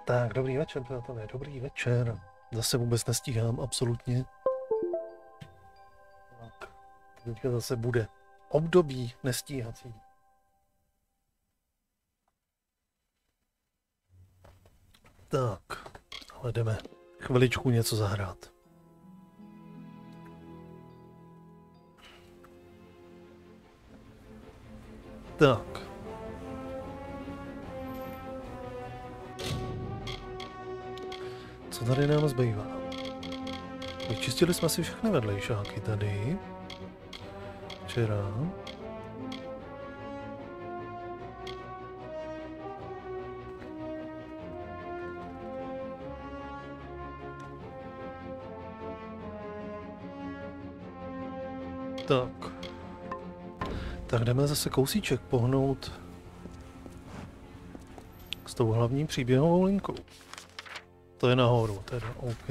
Tak, dobrý večer, přátelé, dobrý večer. Zase vůbec nestíhám, absolutně. Tak, teďka zase bude období nestíhací. Tak, ale jdeme chviličku něco zahrát. Tak. Co tady nám zbývá? Vyčistili jsme si všechny vedlejšáky tady. Včera. Tak. Tak jdeme zase kousíček pohnout s tou hlavní příběhovou linkou. To je nahoru, teda, OK.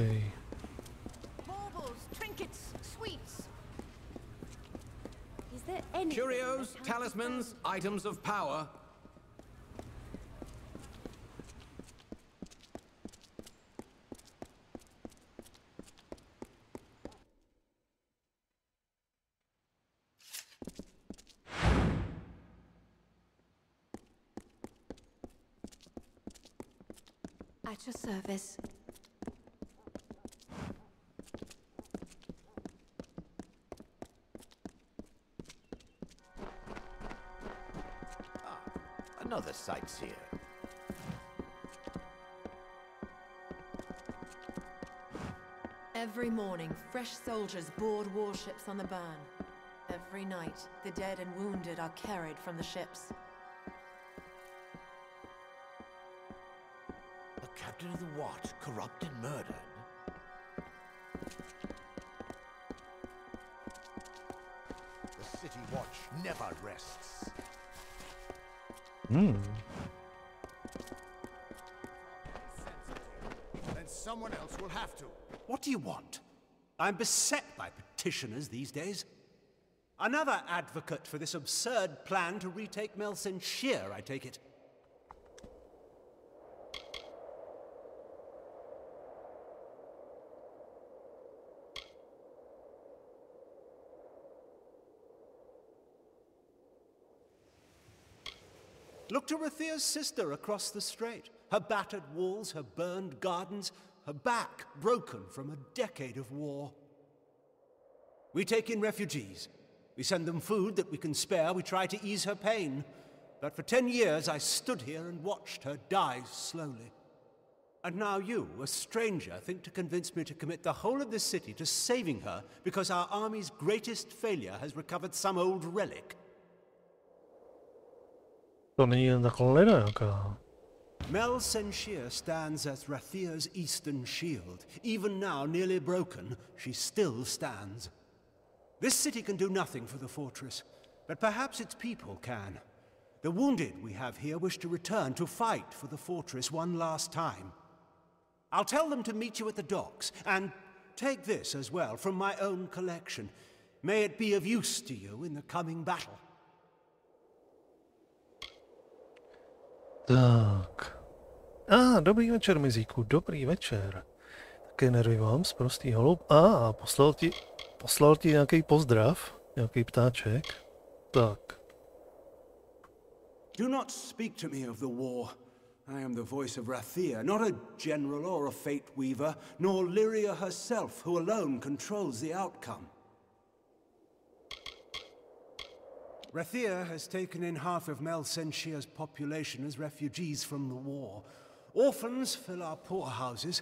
Curios, talismans, items of power. At your service. Another sightseer. Every morning, fresh soldiers board warships on the burn. Every night, the dead and wounded are carried from the ships. The captain of the watch, corrupt and murdered. The city watch never rests. Hmm. Then someone else will have to. What do you want? I'm beset by petitioners these days. Another advocate for this absurd plan to retake Melsenshire, I take it. Look to Rathia's sister across the strait. Her battered walls, her burned gardens, her back broken from a decade of war. We take in refugees. We send them food that we can spare. We try to ease her pain. But for 10 years I stood here and watched her die slowly. And now you, a stranger, think to convince me to commit the whole of this city to saving her because our army's greatest failure has recovered some old relic. To není jen takhle nějaká. Melsenshire stands as Rathia's eastern shield. Even now, nearly broken, she still stands. This city can do nothing for the fortress, but perhaps its people can. The wounded we have here wish to return to fight for the fortress one last time. I'll tell them to meet you at the docks, and take this as well from my own collection. May it be of use to you in the coming battle. Tak. Dobrý večer, mizíku, dobrý večer. Také nervy vám, sprostý holub. Poslal ti nějaký pozdrav, nějaký ptáček. Tak. Do not speak to me of the war. I am the voice of Rathia, not a general or a fate weaver, nor Lyria herself, who alone controls the outcome. Rathia has taken in half of Melsenshire's population as refugees from the war. Orphans fill our poorhouses.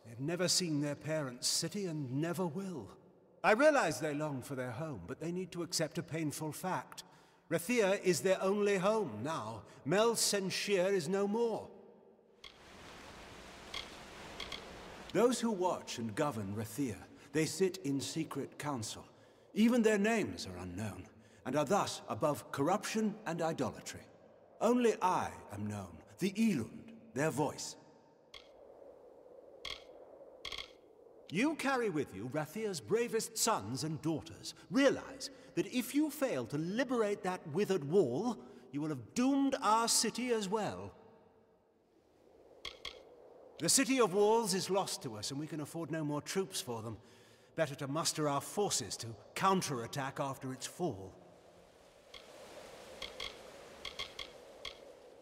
They've never seen their parents' city and never will. I realize they long for their home, but they need to accept a painful fact. Rathia is their only home now. Melsenshire is no more. Those who watch and govern Rathia, they sit in secret council. Even their names are unknown, and are thus above corruption and idolatry. Only I am known, the Elund, their voice. You carry with you Rathia's bravest sons and daughters. Realize that if you fail to liberate that withered wall, you will have doomed our city as well. The city of walls is lost to us, and we can afford no more troops for them. Better to muster our forces to counterattack after its fall.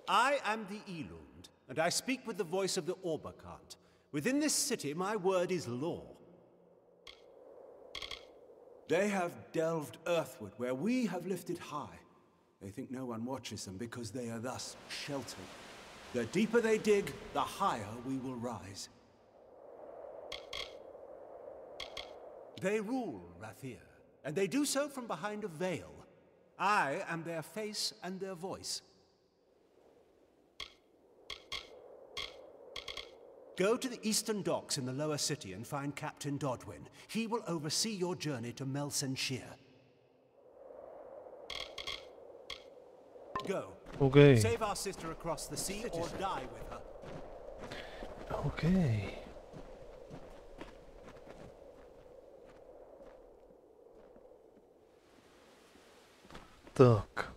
I am the Elund, and I speak with the voice of the Orbakant. Within this city, my word is law. They have delved earthward where we have lifted high. They think no one watches them because they are thus sheltered. The deeper they dig, the higher we will rise. They rule Rathir, and they do so from behind a veil. I am their face and their voice. Go to the eastern docks in the lower city and find Captain Dodwin. He will oversee your journey to Melsenshire. Go. Okay. Save our sister across the sea or die with her. Okay. Tak.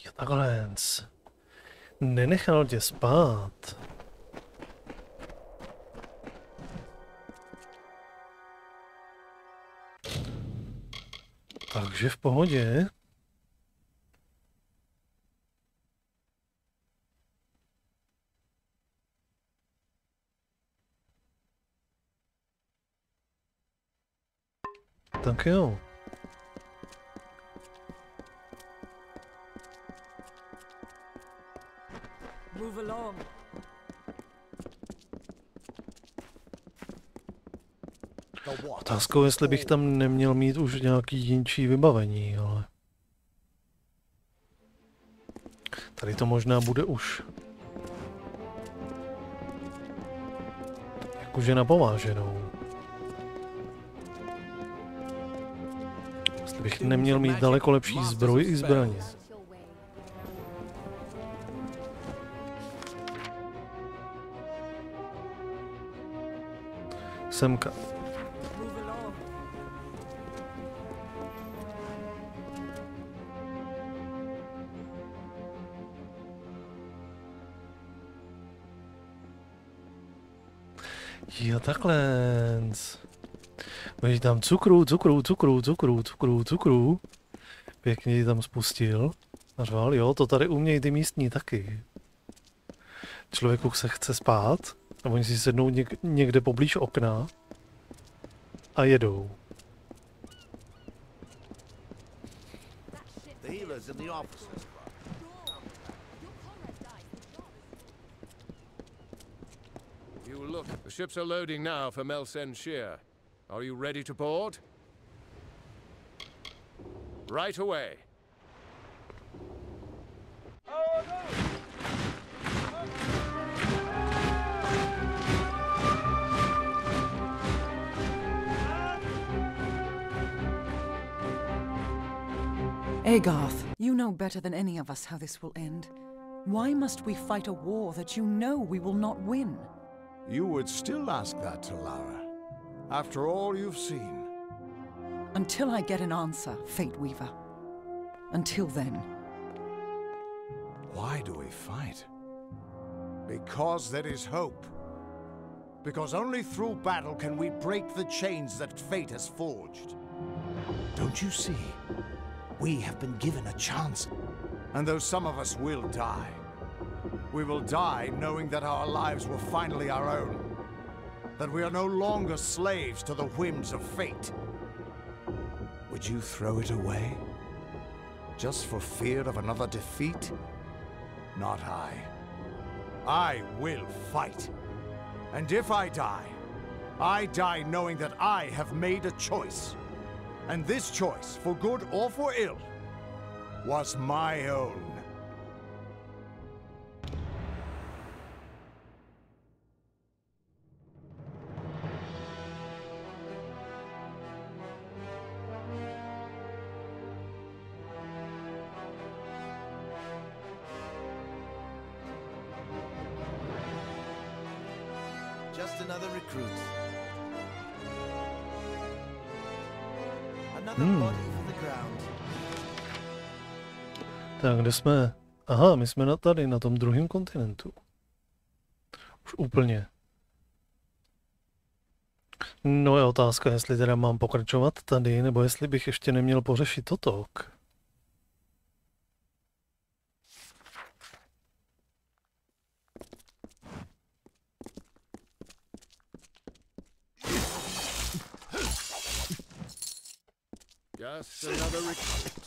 Jo, takhle. Nenechal tě spát. Takže v pohodě. Tak jo. Move along. Otázkou, jestli bych tam neměl mít už nějaký jinčí vybavení, ale... Tady to možná bude už... Jakože napováženou. Jestli bych neměl mít daleko lepší zbroj i zbraně. Semka. Jo, takhle. Budeš tam cukru. Pěkně ji tam spustil. A řval, jo, to tady umějí ty místní taky. Člověku se chce spát a oni si sednou někde poblíž okna a jedou. Look, the ships are loading now for Melsenshire. Are you ready to board? Right away. Agarth, you know better than any of us how this will end. Why must we fight a war that you know we will not win? You would still ask that to Lara, after all you've seen. Until I get an answer, Fate Weaver. Until then. Why do we fight? Because there is hope. Because only through battle can we break the chains that fate has forged. Don't you see? We have been given a chance. And though some of us will die, we will die knowing that our lives were finally our own. That we are no longer slaves to the whims of fate. Would you throw it away? Just for fear of another defeat? Not I. I will fight. And if I die knowing that I have made a choice. And this choice, for good or for ill, was my own. Just another recruit. Another body for the ground. Tak, kde jsme? Aha, my jsme tady, na tom druhém kontinentu. Už úplně. No je otázka, jestli teda mám pokračovat tady, nebo jestli bych ještě neměl pořešit toto. Just another recruit.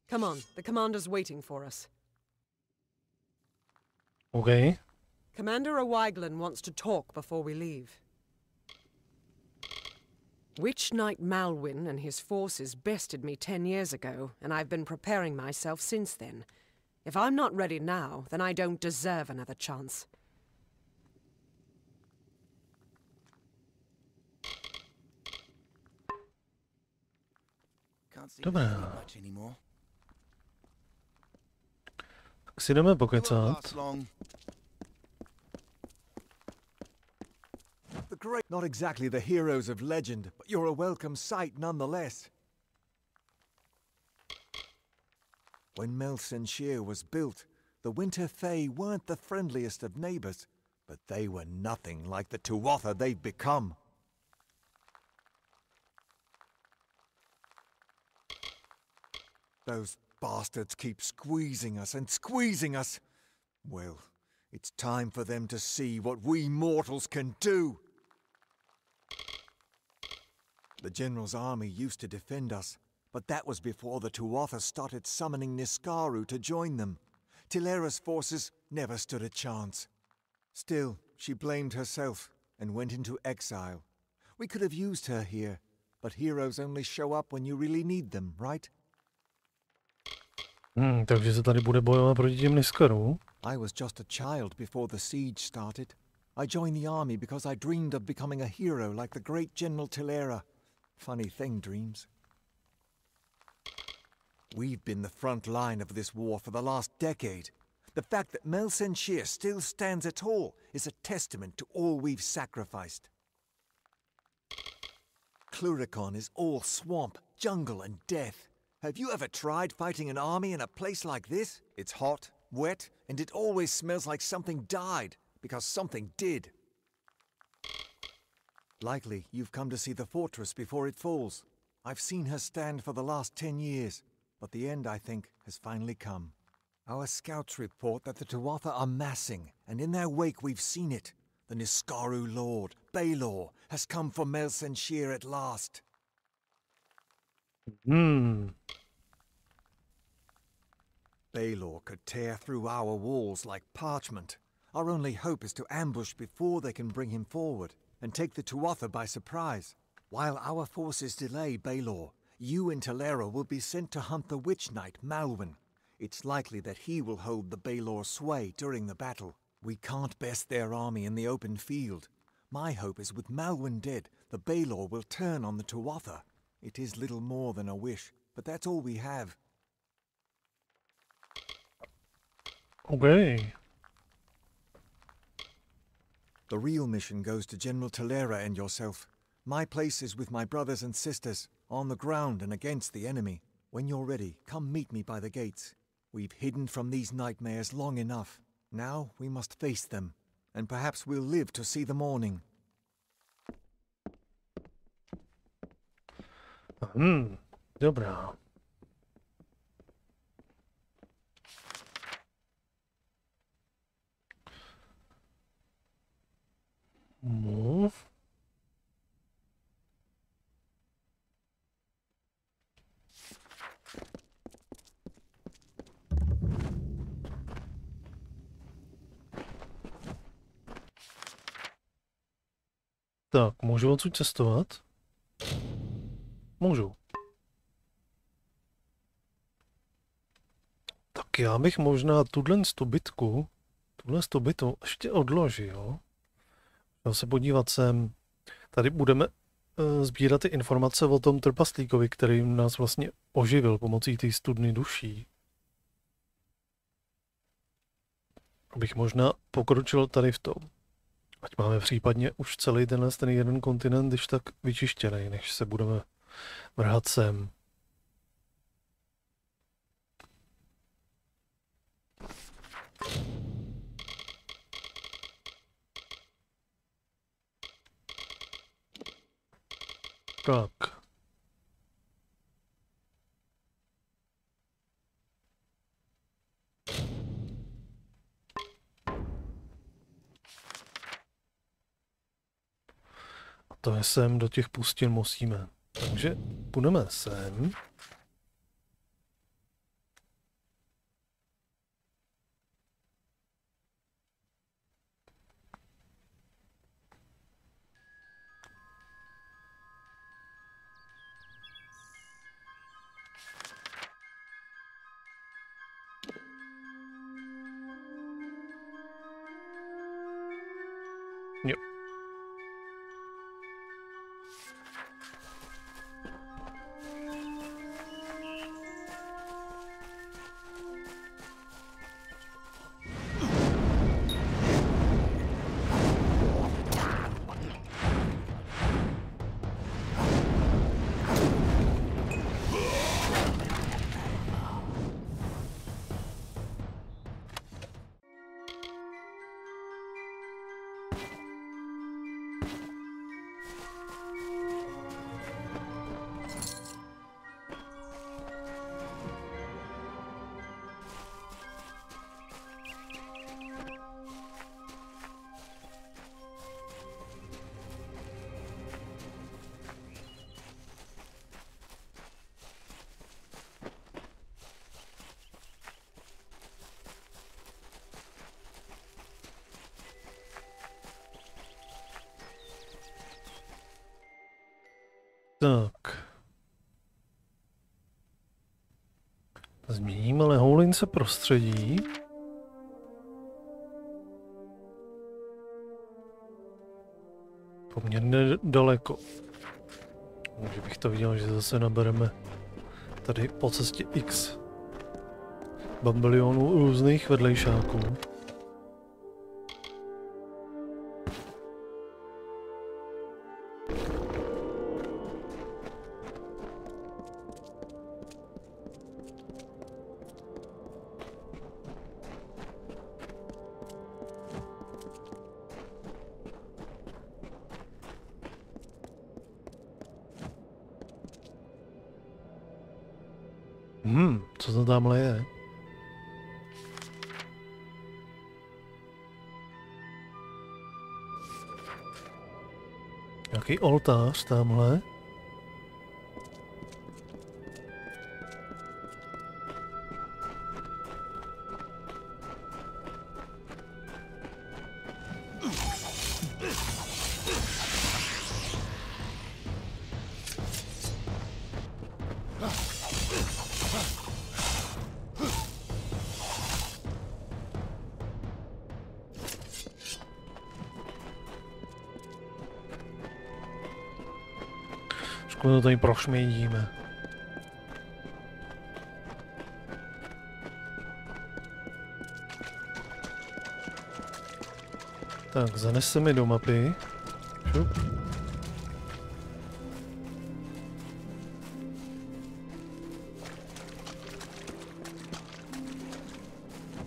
Come on, the commander's waiting for us. Okay. Commander O'Wyglen wants to talk before we leave. Witch Knight Malwyn and his forces bested me 10 years ago, and I've been preparing myself since then. If I'm not ready now, then I don't deserve another chance. Dobrá. Tak si jdeme pokecat. Not exactly the heroes of legend, but you're a welcome sight nonetheless. When Melsenshire was built, the Winter Fae weren't the friendliest of neighbors, but they were nothing like the Tuatha they've become. Those bastards keep squeezing us and squeezing us. Well, it's time for them to see what we mortals can do. The General's army used to defend us, but that was before the Tuatha started summoning Niskaru to join them. Tilera's forces never stood a chance. Still, she blamed herself and went into exile. We could have used her here, but heroes only show up when you really need them, right? Takže se tady bude bojovat proti těm Niskarům. I was just a child before the siege started. I joined the army because I dreamed of becoming a hero like the great General Tilera. Funny thing, dreams. We've been the front line of this war for the last decade. The fact that Melsenshire still stands at all is a testament to all we've sacrificed. Cluricon is all swamp, jungle and death. Have you ever tried fighting an army in a place like this? It's hot, wet, and it always smells like something died, because something did. Likely you've come to see the fortress before it falls. I've seen her stand for the last 10 years, but the end, I think, has finally come. Our scouts report that the Tuatha are massing, and in their wake we've seen it. The Niskaru Lord, Baelor, has come for Melsenshire at last. Baelor could tear through our walls like parchment. Our only hope is to ambush before they can bring him forward and take the Tuatha by surprise. While our forces delay Baelor, you and Tilera will be sent to hunt the Witch Knight Malwyn. It's likely that he will hold the Baelor sway during the battle. We can't best their army in the open field. My hope is with Malwyn dead, the Baelor will turn on the Tuatha. It is little more than a wish, but that's all we have. Okay. The real mission goes to General Tilera and yourself. My place is with my brothers and sisters, on the ground and against the enemy. When you're ready, come meet me by the gates. We've hidden from these nightmares long enough. Now we must face them, and perhaps we'll live to see the morning. Dobrá. Move. Tak, můžu odsud cestovat? Můžu. Tak já bych možná tuhle bitku ještě odložil. Chtěl se podívat sem. Tady budeme sbírat ty informace o tom trpaslíkovi, který nás vlastně oživil pomocí té studny duší. Abych možná pokročil tady v tom. Ať máme případně už celý ten jeden kontinent, když tak vyčištěný, než se budeme vrhat sem. Tak. A to je sem, do těch pustin musíme. Takže půjdeme sem. Jo. Tak. Změníme lehoulince prostředí. Poměrně daleko. Takže bych to viděl, že zase nabereme tady po cestě X bambilionů různých vedlejšáků. Co to tamhle je? Nějaký oltář tamhle. To tady prošmědíme. Tak, zanese mi do mapy. Šup.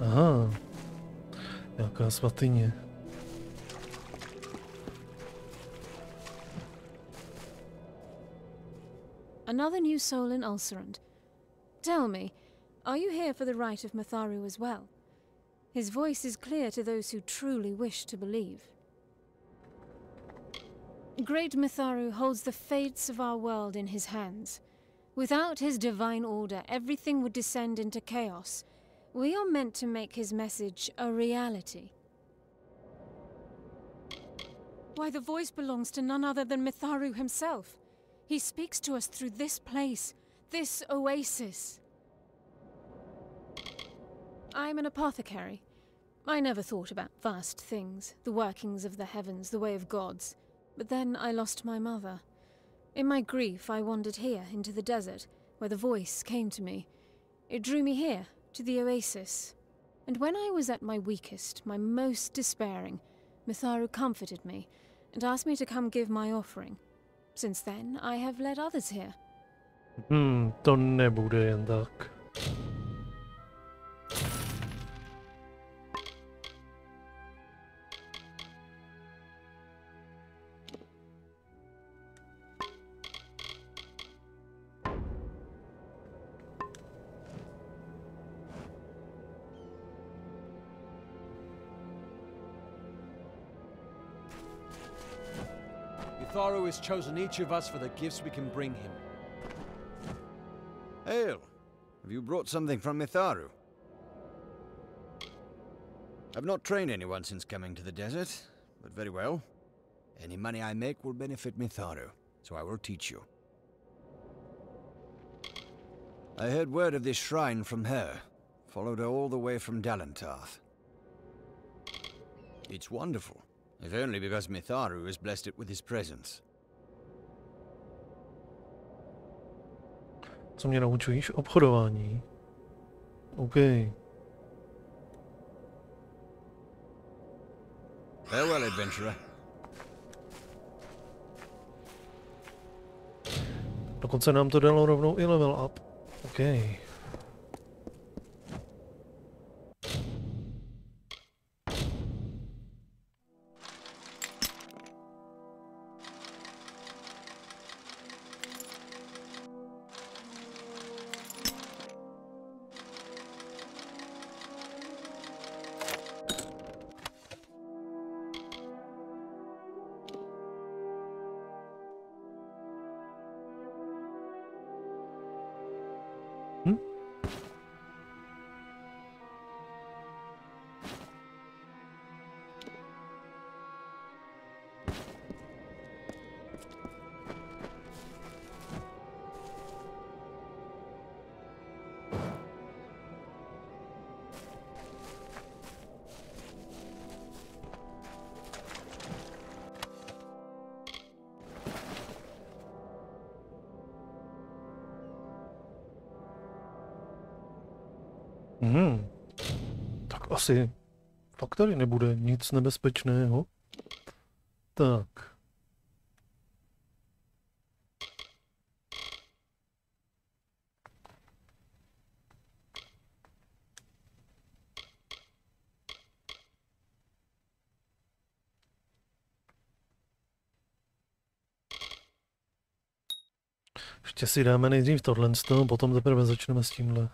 Aha. Jaká svatyně. Another new soul in Ulcerant. Tell me, are you here for the rite of Matharu as well? His voice is clear to those who truly wish to believe. Great Matharu holds the fates of our world in his hands. Without his divine order, everything would descend into chaos. We are meant to make his message a reality. Why, the voice belongs to none other than Matharu himself. He speaks to us through this place, this oasis. I'm an apothecary. I never thought about vast things, the workings of the heavens, the way of gods. But then I lost my mother. In my grief, I wandered here, into the desert, where the voice came to me. It drew me here, to the oasis. And when I was at my weakest, my most despairing, Mitharu comforted me and asked me to come give my offering. Since then, I have led others here. To nebude jen tak. Mitharu has chosen each of us for the gifts we can bring him. Hail! Have you brought something from Mitharu? I've not trained anyone since coming to the desert, but very well. Any money I make will benefit Mitharu, so I will teach you. I heard word of this shrine from her. Followed her all the way from Dalentarth. It's wonderful, if only because Mitharu has blessed it with his presence. Co mě naučíš? Obchodování. OK. Farewell, adventurer. Dokonce nám to dalo rovnou i level up. OK. Tak asi fakt tady nebude nic nebezpečného. Tak. Ještě si dáme nejdřív tohle, potom teprve začneme s tímhle.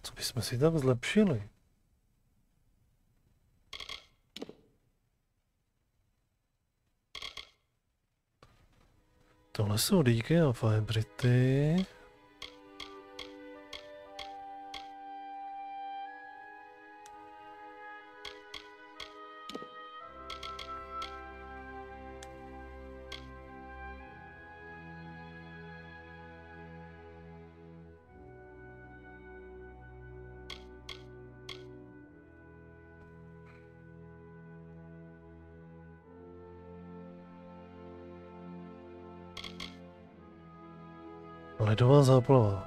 Co bychom si tam zlepšili? Tohle jsou díky a fibrity. Ledová záplava.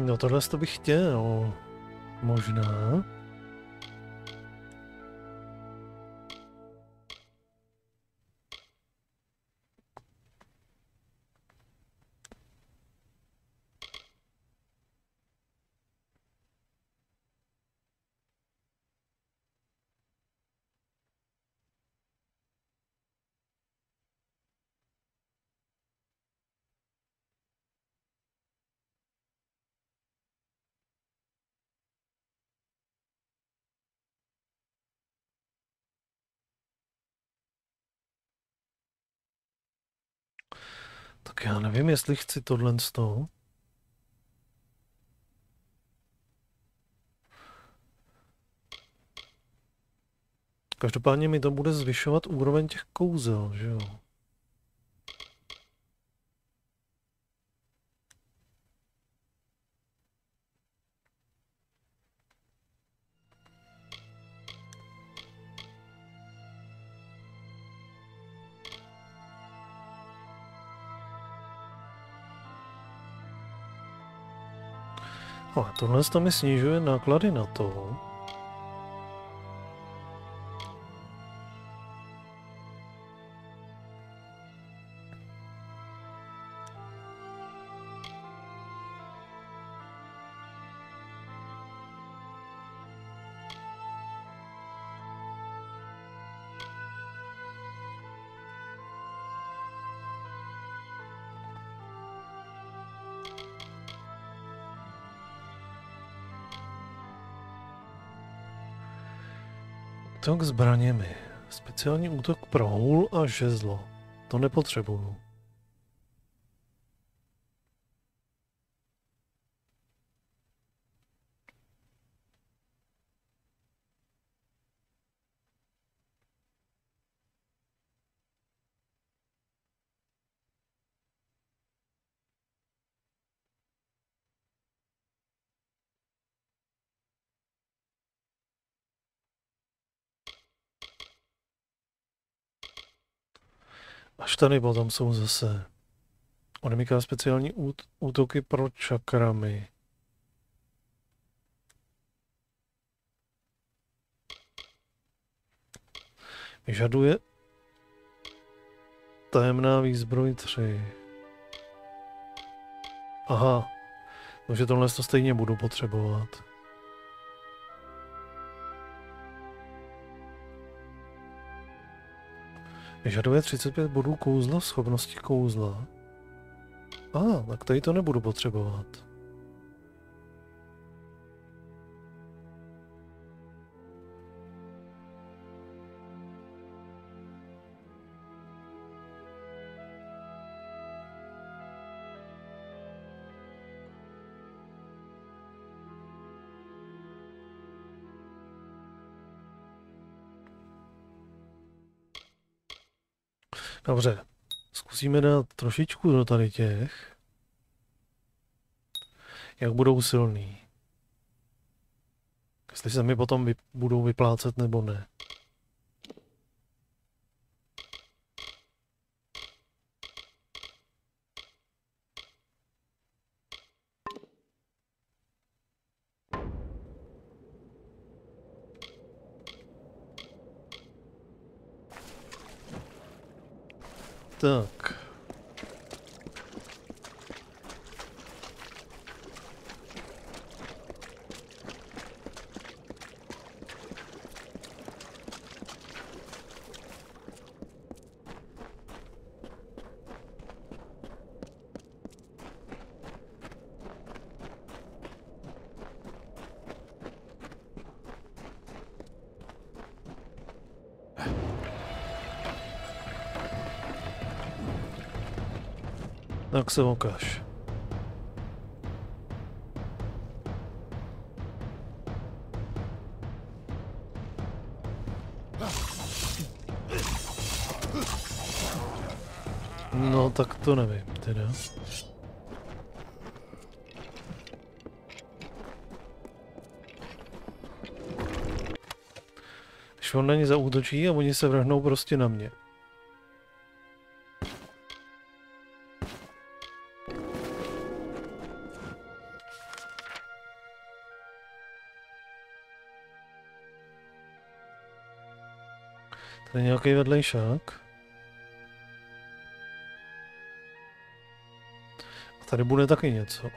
No tohle to bych chtěl. Možná. Tak já nevím, jestli chci tohle z toho. Každopádně mi to bude zvyšovat úroveň těch kouzel, že jo? Ale tohle to mi snižuje náklady na to. Útok zbraněmi. Speciální útok pro hůl a žezlo. To nepotřebuju. Až tady potom jsou zase odemyká speciální útoky pro čakrami. Vyžaduje tajemná výzbroj 3. Aha, takže tohle to stejně budu potřebovat. Vyžaduje 35 bodů kouzla v schopnosti kouzla. Tak tady to nebudu potřebovat. Dobře, zkusíme dát trošičku do tady těch, jak budou silný. Jestli se mi potom budou vyplácet nebo ne. Tak. Tak se ukáž. No tak to nevím teda. Když on na ně zaútočí a oni se vrhnou prostě na mě. Tady nějaký vedlejšák. A tady bude taky něco.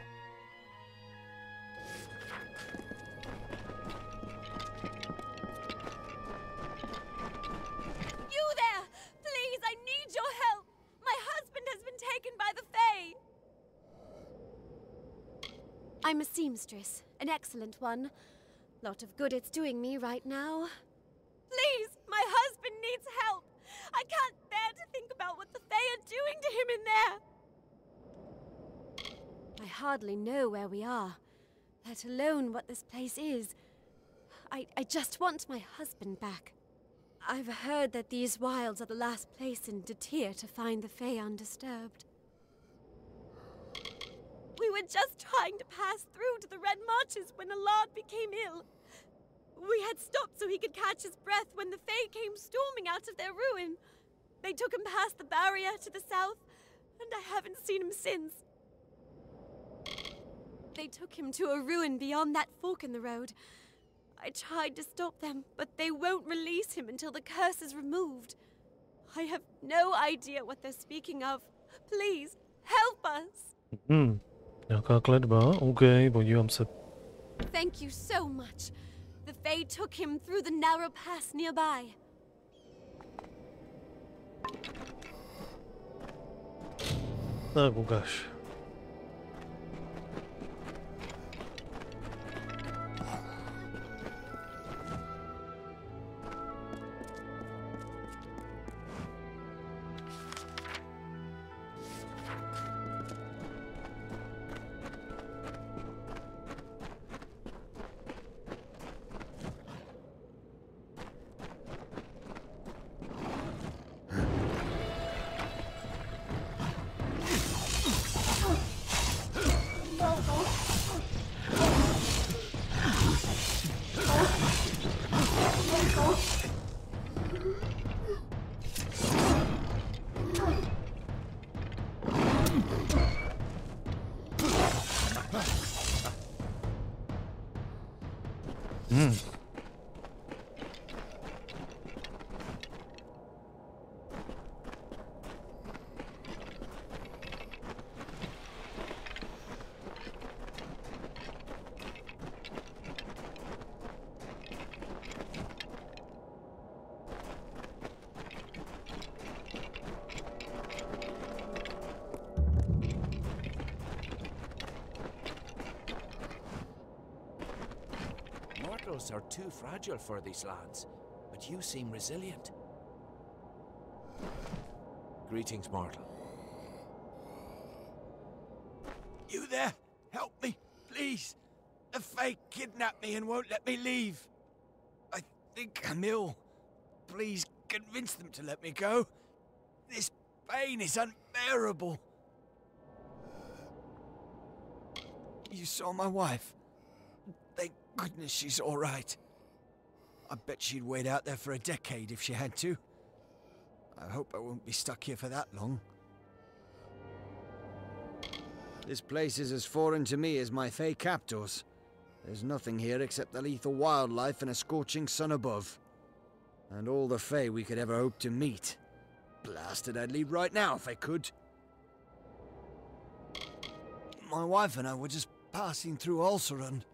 I'm a seamstress, an excellent one. Lot of good it's doing me right now. Please, my husband needs help. I can't bear to think about what the Fae are doing to him in there. I hardly know where we are, let alone what this place is. I just want my husband back. I've heard that these wilds are the last place in Detir to find the Fae undisturbed. We were just trying to pass through to the Red Marches when Alard became ill. We had stopped so he could catch his breath when the Fae came storming out of their ruin. They took him past the barrier to the south, and I haven't seen him since. They took him to a ruin beyond that fork in the road. I tried to stop them, but they won't release him until the curse is removed. I have no idea what they're speaking of. Please, help us! Nějaká kletba? OK, podívám se. Thank you so much. The Fae took him through the narrow pass nearby. Tak ukáž. Mortals are too fragile for these lands, but you seem resilient. Greetings, mortal. You there? Help me, please. The Fae kidnapped me and won't let me leave. I think I'm ill. Please convince them to let me go. This pain is unbearable. You saw my wife. Thank goodness she's all right. I bet she'd wait out there for a decade if she had to. I hope I won't be stuck here for that long. This place is as foreign to me as my Fae captors. There's nothing here except the lethal wildlife and a scorching sun above. And all the Fae we could ever hope to meet. Blasted, I'd leave right now if I could. My wife and I were just passing through Ulcer and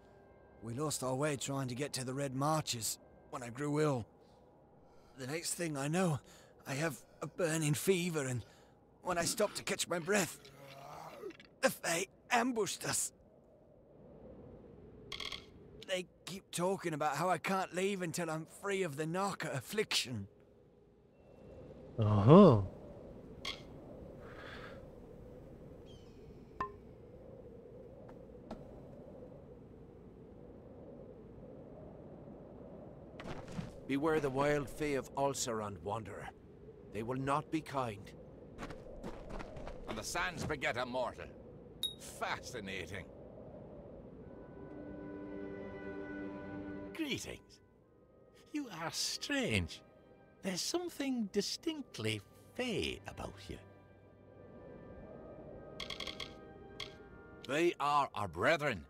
we lost our way trying to get to the Red Marches when I grew ill. The next thing I know, I have a burning fever, and when I stopped to catch my breath, the Fae ambushed us. They keep talking about how I can't leave until I'm free of the Narca affliction. Aha. Beware the wild Fae of Ulcer and Wanderer. They will not be kind. And the sands beget a mortal. Fascinating. Greetings. You are strange. There's something distinctly Fae about you. They are our brethren,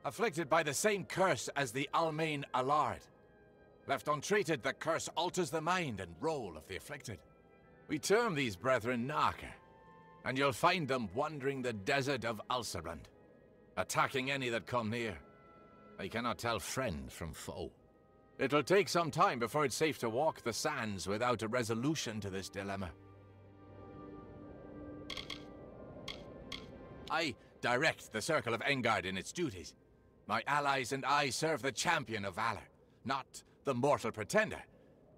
afflicted by the same curse as the Almain Allard. Left untreated, the curse alters the mind and role of the afflicted. We term these brethren Narca, and you'll find them wandering the desert of Ulcerand, attacking any that come near. They cannot tell friend from foe. It'll take some time before it's safe to walk the sands without a resolution to this dilemma. I direct the Circle of Engard in its duties. My allies and I serve the champion of valor, not the mortal pretender,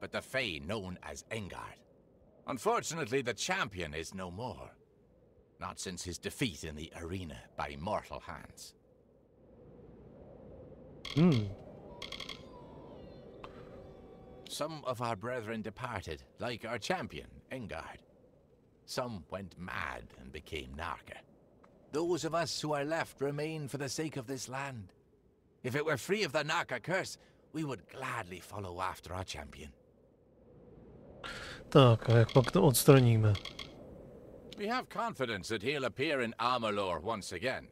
but the Fae known as Engard. Unfortunately, the champion is no more. Not since his defeat in the arena by mortal hands. Some of our brethren departed, like our champion, Engard. Some went mad and became Narca. Those of us who are left remain for the sake of this land. If it were free of the Narca curse, we would gladly follow after our champion. Tak, a jak pak to odstraníme? We have confidence that he'll appear in Amalur once again.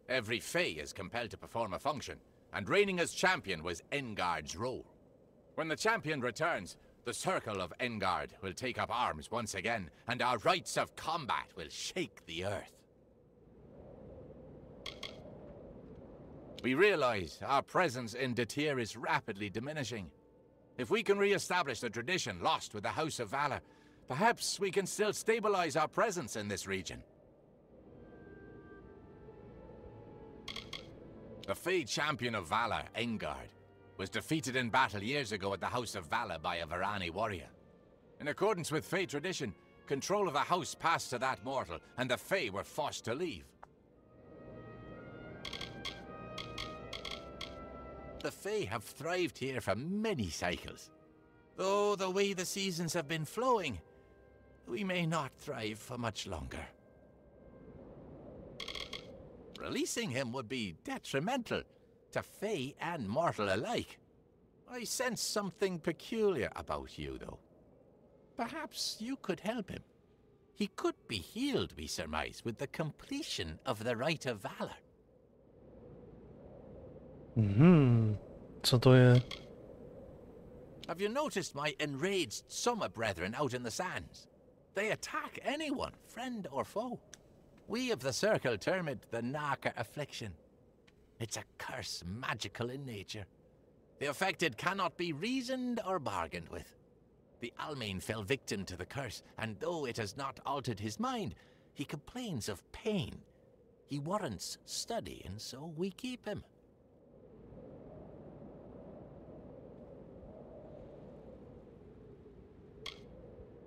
Every Fae is compelled to perform a function, and reigning as champion was Engard's role. When the champion returns, the Circle of Engard will take up arms once again, and our rites of combat will shake the earth. We realize our presence in Detir is rapidly diminishing. If we can re-establish the tradition lost with the House of Valor, perhaps we can still stabilize our presence in this region. The Fae champion of Valor, Engard, was defeated in battle years ago at the House of Valor by a Varani warrior. In accordance with Fae tradition, control of the house passed to that mortal, and the Fae were forced to leave. The Fae have thrived here for many cycles. Though the way the seasons have been flowing, we may not thrive for much longer. Releasing him would be detrimental to Fae and mortal alike. I sense something peculiar about you, though. Perhaps you could help him. He could be healed, we surmise, with the completion of the Rite of Valor. Co to je? Have you noticed my enraged summer brethren out in the sands? They attack anyone, friend or foe. We of the Circle term it the Narca affliction. It's a curse magical in nature. The affected cannot be reasoned or bargained with. The Almain fell victim to the curse, and though it has not altered his mind, he complains of pain. He warrants study, and so we keep him.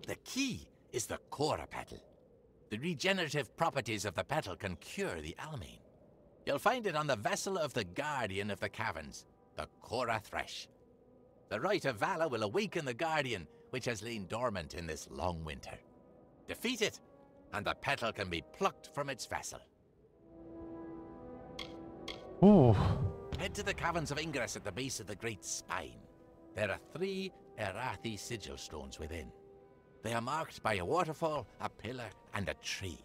The key is the Cora petal. The regenerative properties of the petal can cure the Almain. You'll find it on the vessel of the Guardian of the Caverns, the Cora Thresh. The Rite of Valor will awaken the Guardian, which has lain dormant in this long winter. Defeat it, and the petal can be plucked from its vessel. Ooh. Head to the Caverns of Ingress at the base of the Great Spine. There are 3 Erathi sigil stones within. They are marked by a waterfall, a pillar, and a tree.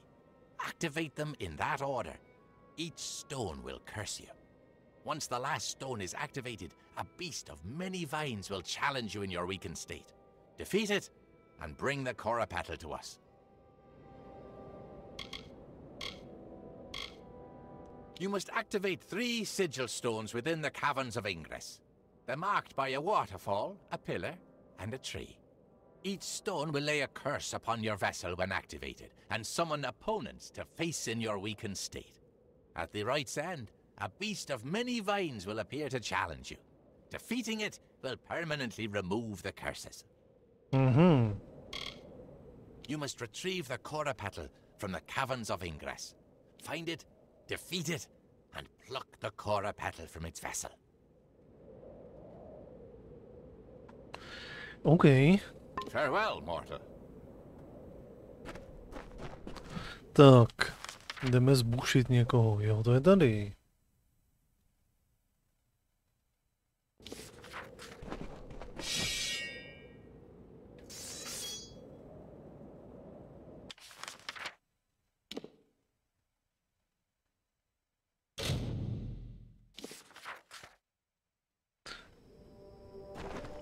Activate them in that order. Each stone will curse you. Once the last stone is activated, a beast of many vines will challenge you in your weakened state. Defeat it, and bring the Coropatel to us. You must activate 3 sigil stones within the caverns of Ingress. They're marked by a waterfall, a pillar, and a tree. Each stone will lay a curse upon your vessel when activated, and summon opponents to face in your weakened state. At the right's end, a beast of many vines will appear to challenge you. Defeating it will permanently remove the curses. You must retrieve the Coropatel from the caverns of Ingress. Find it, defeat it, and pluck the Coropatel from its vessel. OK. Farewell, mortal. Tak, jdeme zbušit někoho. Jo, to je tady.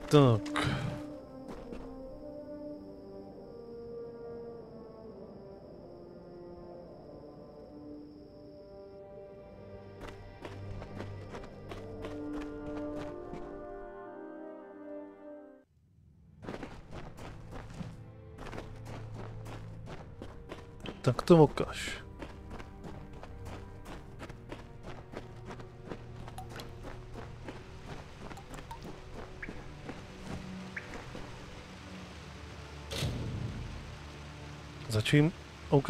Tak. Tak to ukaž. Začím? OK.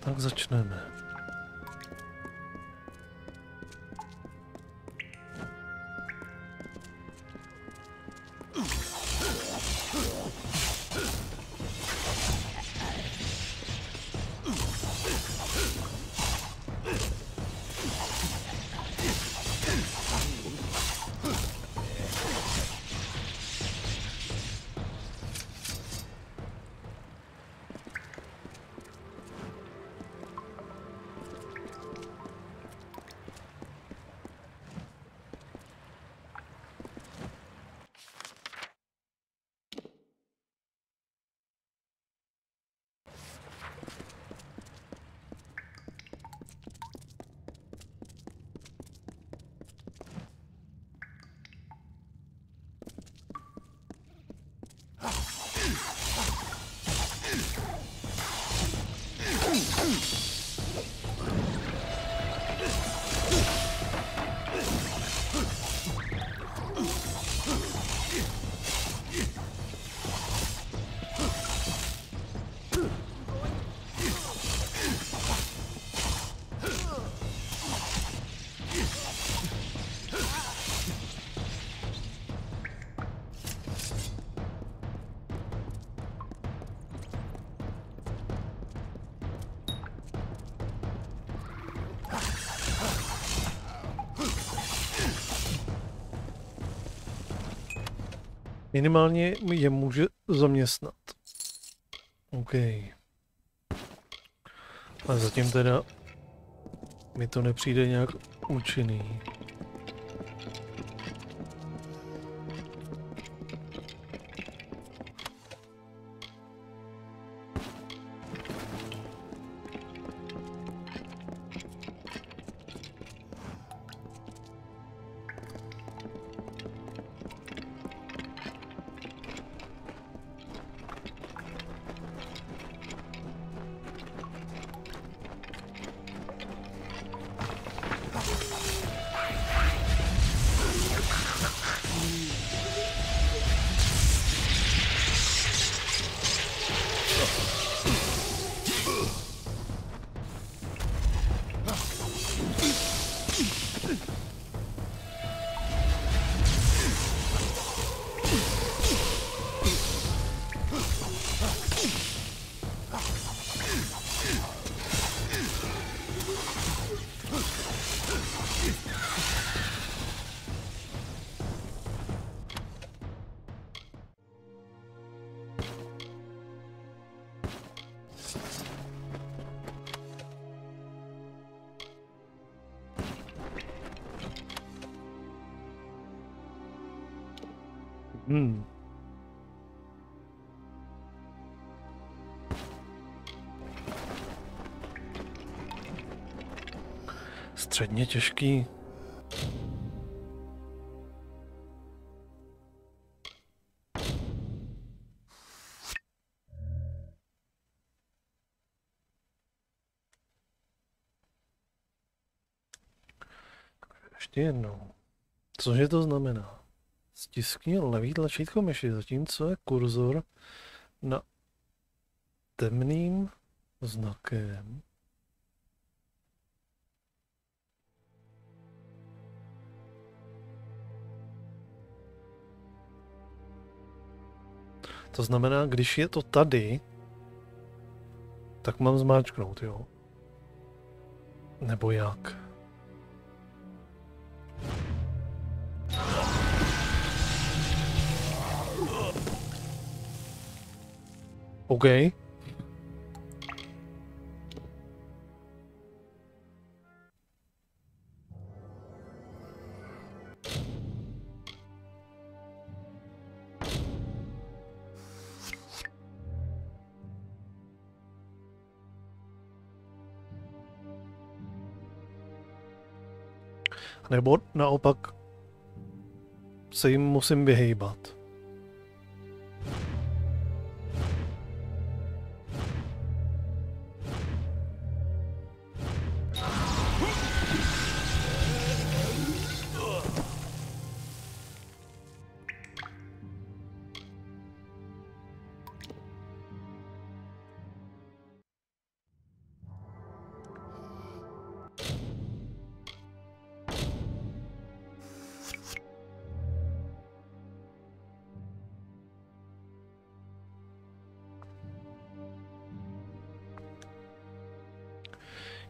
Tak začneme. Minimálně je může zaměstnat. OK. Ale zatím teda mi to nepřijde nějak účinný. Středně těžký. Ještě jednou. Cože to znamená? Stiskni levý tlačítko myši, zatímco je kurzor na temným znakem. To znamená, když je to tady, tak mám zmáčknout, jo? Nebo jak? OK. Nebo naopak se jim musím vyhejbat.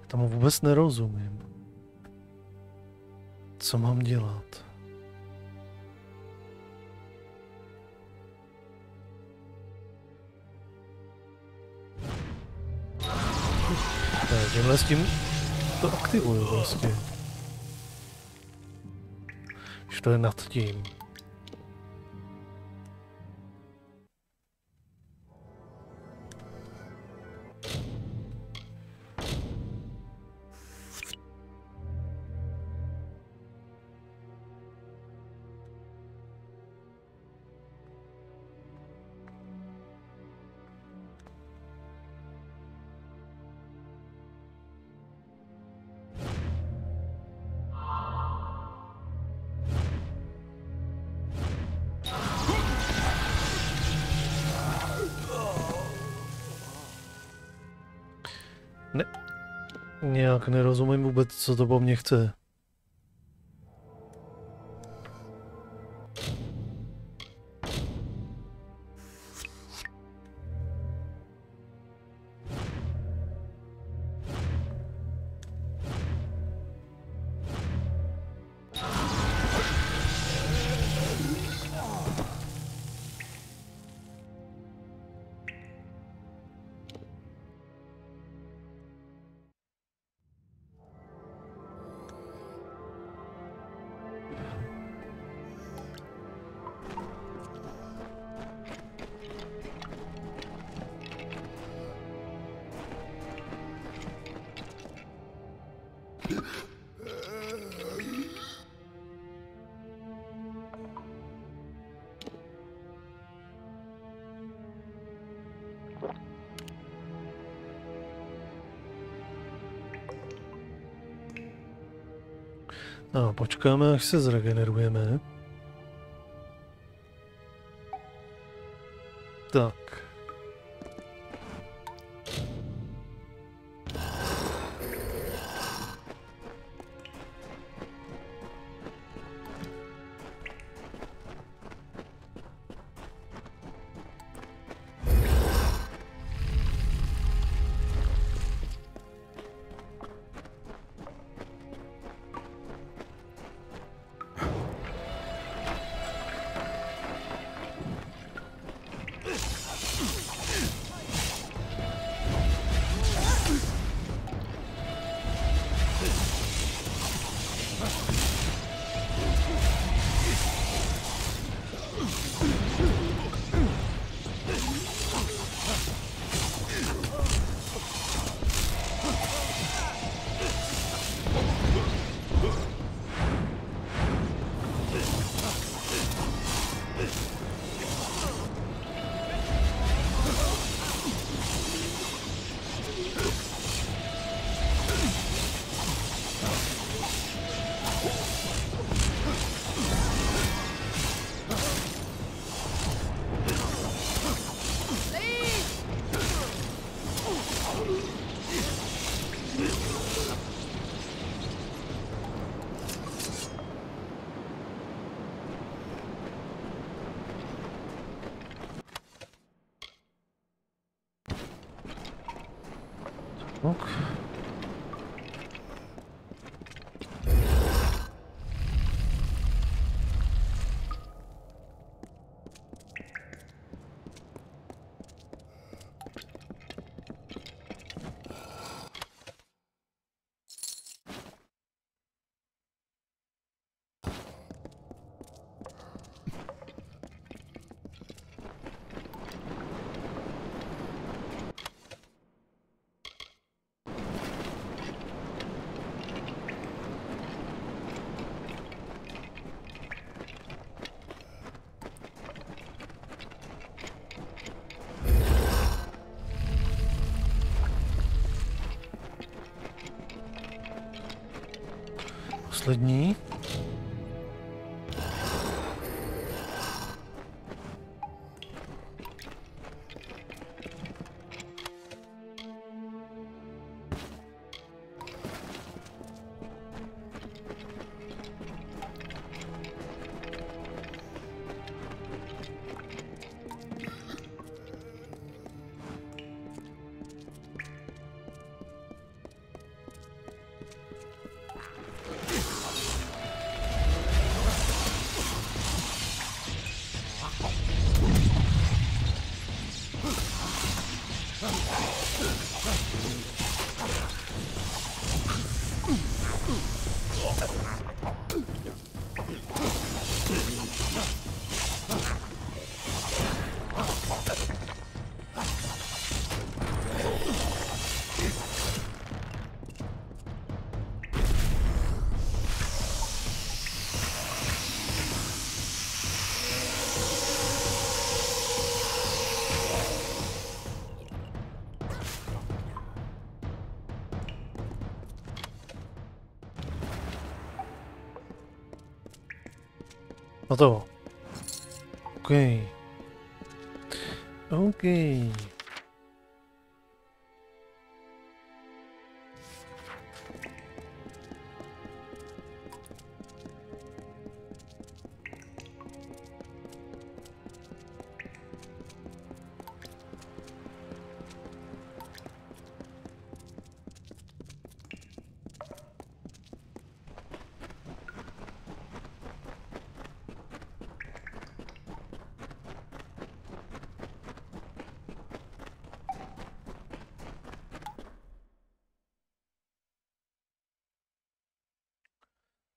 Tomu vůbec nerozumím. Co mám dělat? Tímhle s tím to aktivuju prostě. Už to je nad tím. Nějak nerozumím vůbec, co to po mně chce. No, počkáme, až se zregenerujeme. Tak. Ok. Poslední. Hotovo. OK. OK.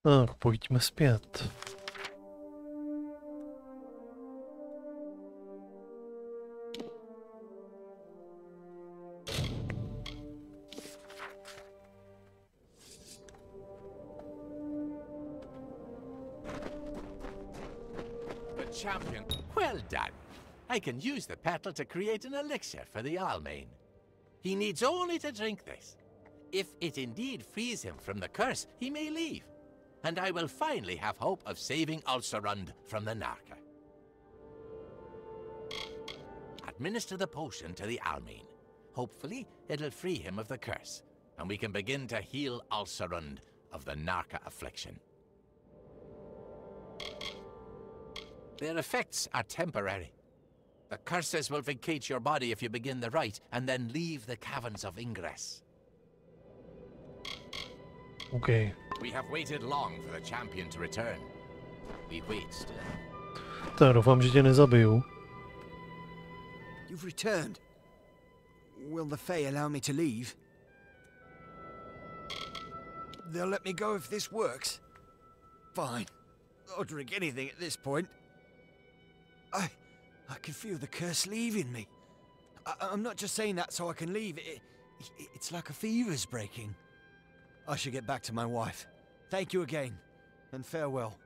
Tak, pojďme zpět. The champion. Well done. I can use the petal to create an elixir for the Almain. He needs only to drink this. If it indeed frees him from the curse, he may leave. And I will finally have hope of saving Ulcerund from the Narca. Administer the potion to the Almain. Hopefully, it'll free him of the curse, and we can begin to heal Ulcerund of the Narca affliction. Their effects are temporary. The curses will vacate your body if you begin the rite, and then leave the caverns of ingress. OK. We have waited long for the champion to return. We wait still. Tak doufám, že tě nezabiju. You've returned. Will the Fae allow me to leave? They'll let me go if this works. Fine. I'll drink anything at this point. I can feel the curse leaving me. I'm not just saying that so I can leave. It's like a fever's breaking. I should get back to my wife. Thank you again, and farewell.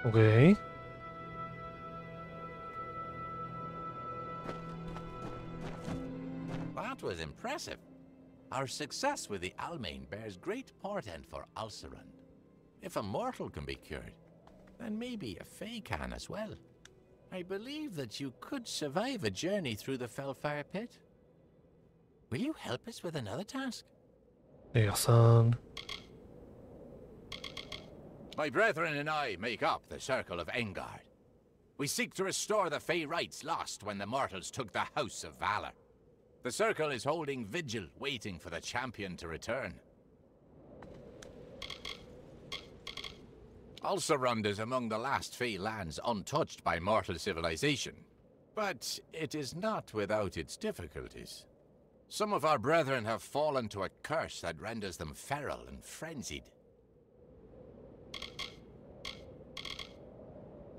Okay. That was impressive. Our success with the Almain bears great portent for Ulcerund. If a mortal can be cured, then maybe a Fae can as well. I believe that you could survive a journey through the Felfire Pit. Will you help us with another task? Jason. My brethren and I make up the Circle of Engard. We seek to restore the Fey rights lost when the mortals took the House of Valor. The Circle is holding vigil, waiting for the champion to return. Ulcerund is among the last Fey lands untouched by mortal civilization. But it is not without its difficulties. Some of our brethren have fallen to a curse that renders them feral and frenzied.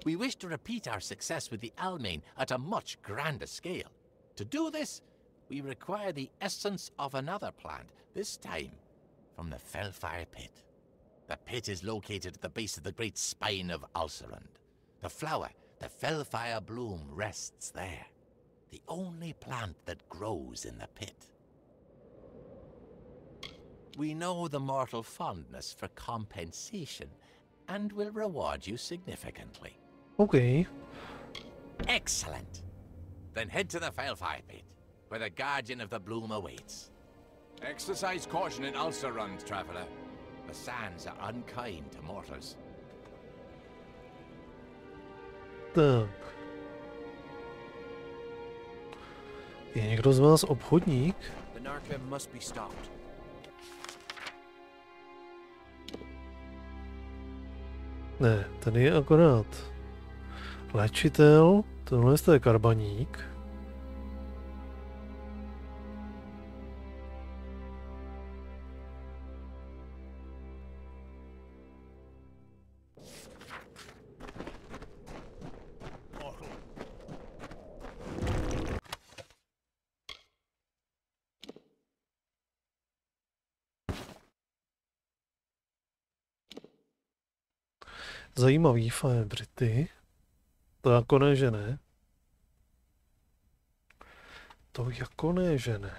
We wish to repeat our success with the Almain at a much grander scale. To do this, we require the essence of another plant, this time from the Fellfire Pit. The pit is located at the base of the great spine of Ulcerund. The flower, the Fellfire bloom, rests there. The only plant that grows in the pit. We know the mortal fondness for compensation, and will reward you significantly. Okay. Excellent. Then head to the Fellfire Pit, where the Guardian of the Bloom awaits. Exercise caution in Ulcerund, traveler. The sands are unkind to mortals. Tak. Je někdo z vás obchodník? The Narca must be stopped. Ne, ten je akorát léčitel, tohle je karbaník. Zajímavý Brity. To jako ne, že ne. To jako ne, že ne.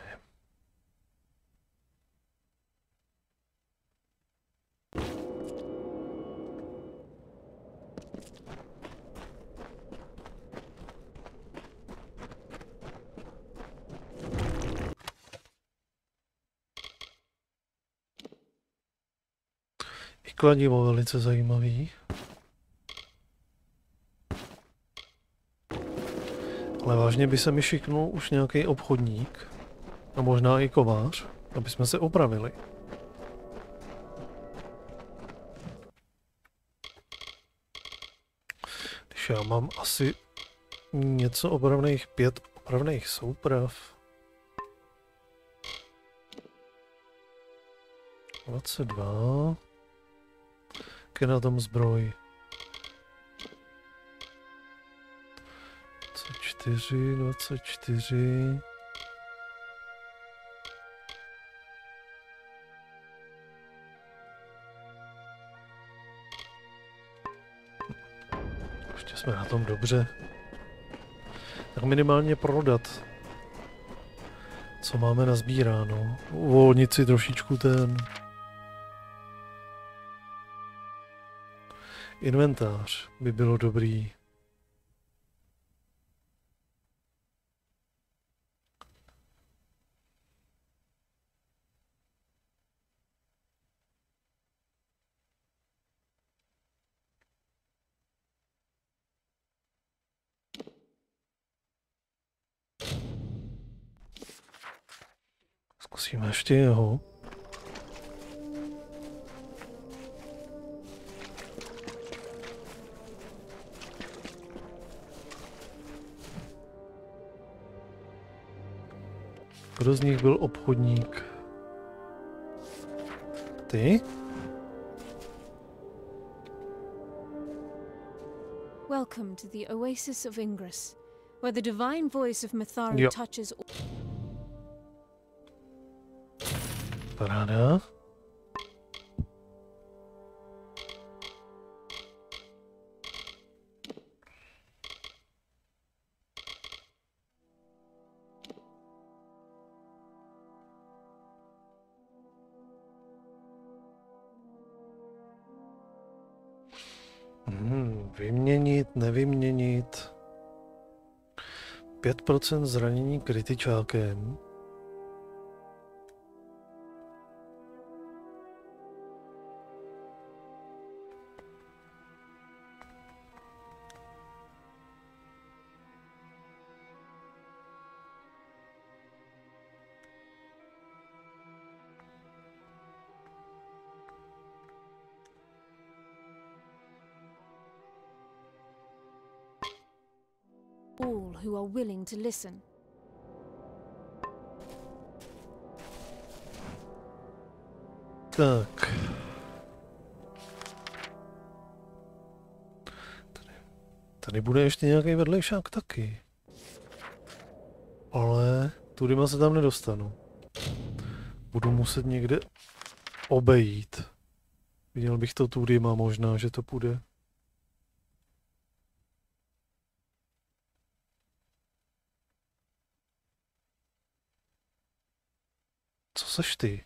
I kladivo velice zajímavý. Ale vážně by se mi šiknul už nějaký obchodník. A možná i kovář, aby jsme se opravili. Když já mám asi něco opravných, 5 opravných souprav. 22. Jak je na tom zbroj? 24. Ještě jsme na tom dobře. Tak minimálně prodat, co máme nazbíráno. Uvolnit si trošičku ten inventář by bylo dobrý. Zkusíme ještě jeho. Kdo z nich byl obchodník? Ty? Welcome to the Oasis of Ingress, where the divine voice of Mithari touches all. Paráda. Vyměnit, nevyměnit. 5% zranění kritičákem. all who are willing to listen. Tak. Tady bude ještě nějaký vedlejšák taky. Ale tudyma se tam nedostanu. Budu muset někde obejít. Viděl bych to tudyma, možná, že to půjde. Co seš ty?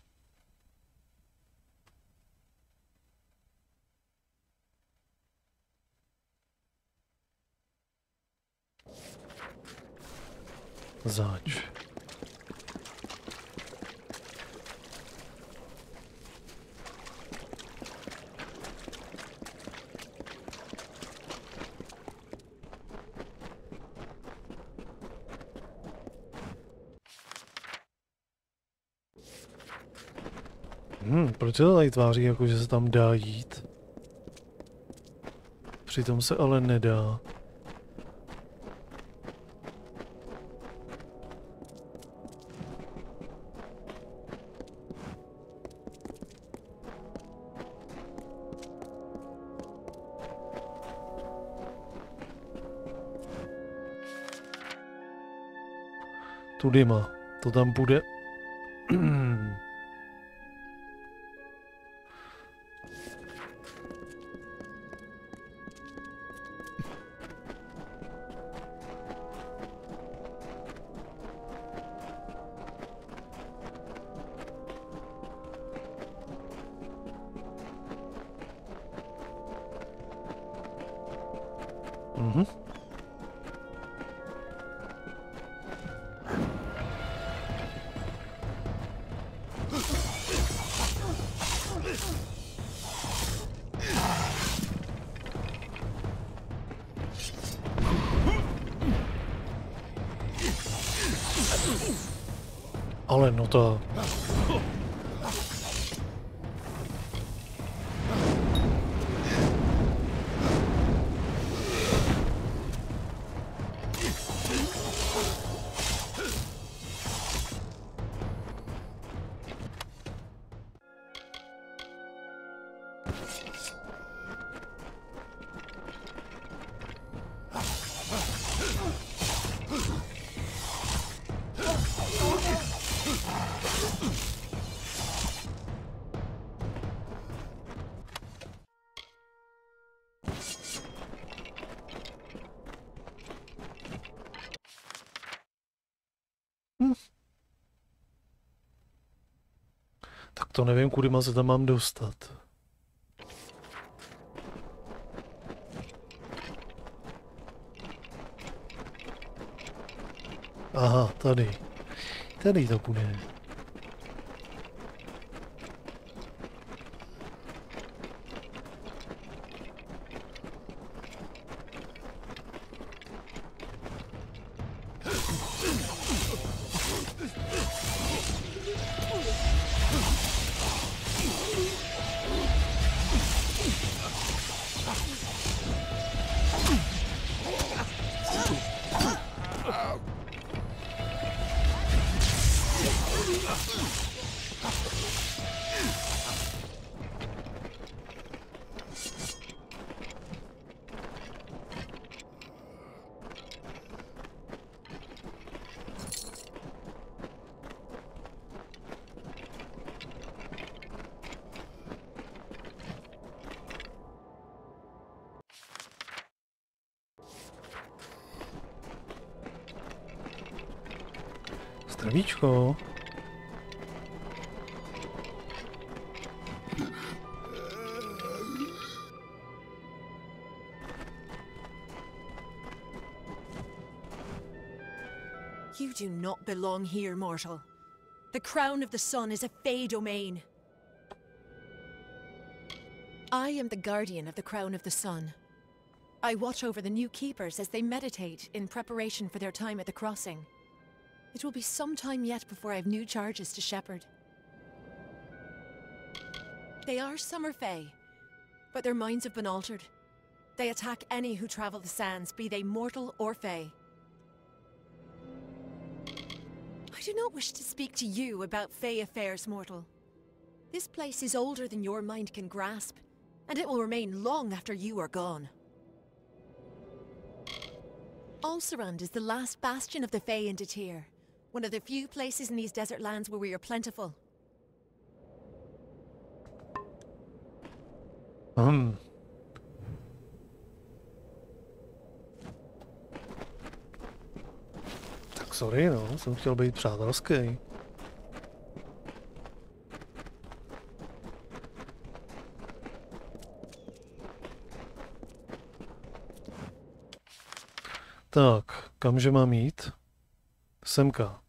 Zač. Proč se to tady tváří, jako že se tam dá jít? Přitom se ale nedá. Tudyma, to tam bude. Ale no to... Tak to nevím, kudyma se tam mám dostat. Aha, tady. Tady to bude. Zdravíčko. You do not belong here, mortal. The crown of the sun is a Fey domain. I am the guardian of the crown of the sun. I watch over the new keepers as they meditate in preparation for their time at the crossing. It will be some time yet before I have new charges to shepherd. They are summer Fey, but their minds have been altered. They attack any who travel the sands, be they mortal or Fey. I do not wish to speak to you about Fey affairs, mortal. This place is older than your mind can grasp, and it will remain long after you are gone. Ulcerund is the last bastion of the Fey in Detir, one of the few places in these desert lands where we are plentiful. Tak sorry, no, jsem chtěl být přátelský. Tak, kamže mám jít? Semka.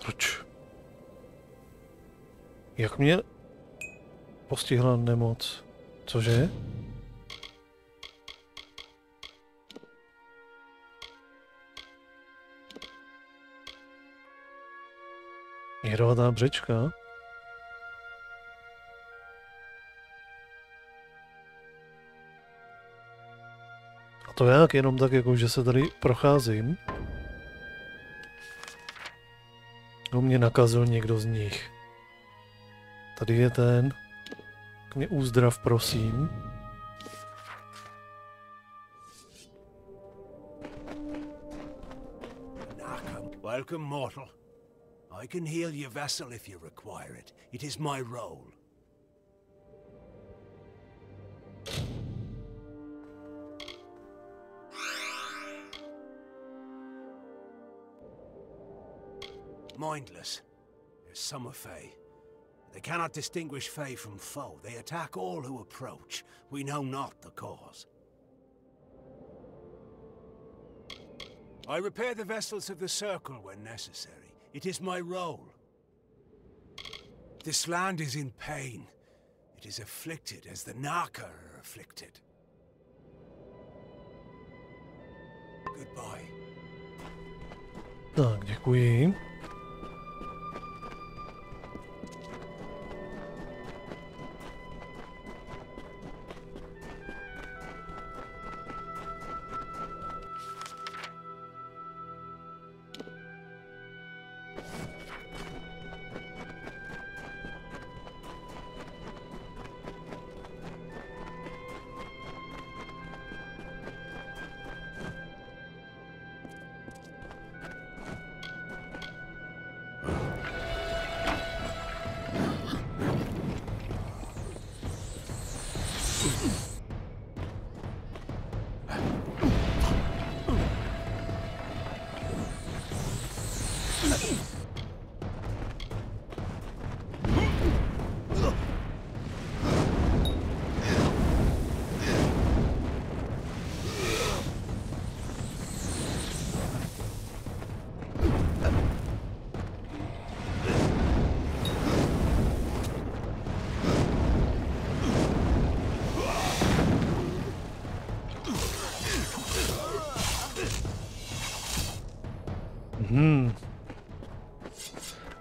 Proč? Jak mě postihla nemoc? Cože? Jedovatá břečka? A to jak? Jenom tak, jako že se tady procházím? No, mě nakazil někdo z nich. Tady je ten. Tak mě uzdrav, prosím. Welcome, mortal. I can heal your vessel if you require it. It is my role. Mindless. They're summer Fey. They cannot distinguish Fey from foe. They attack all who approach. We know not the cause. I repair the vessels of the Circle when necessary. It is my role. This land is in pain. It is afflicted as the Naka are afflicted. Goodbye. Tak, děkuji.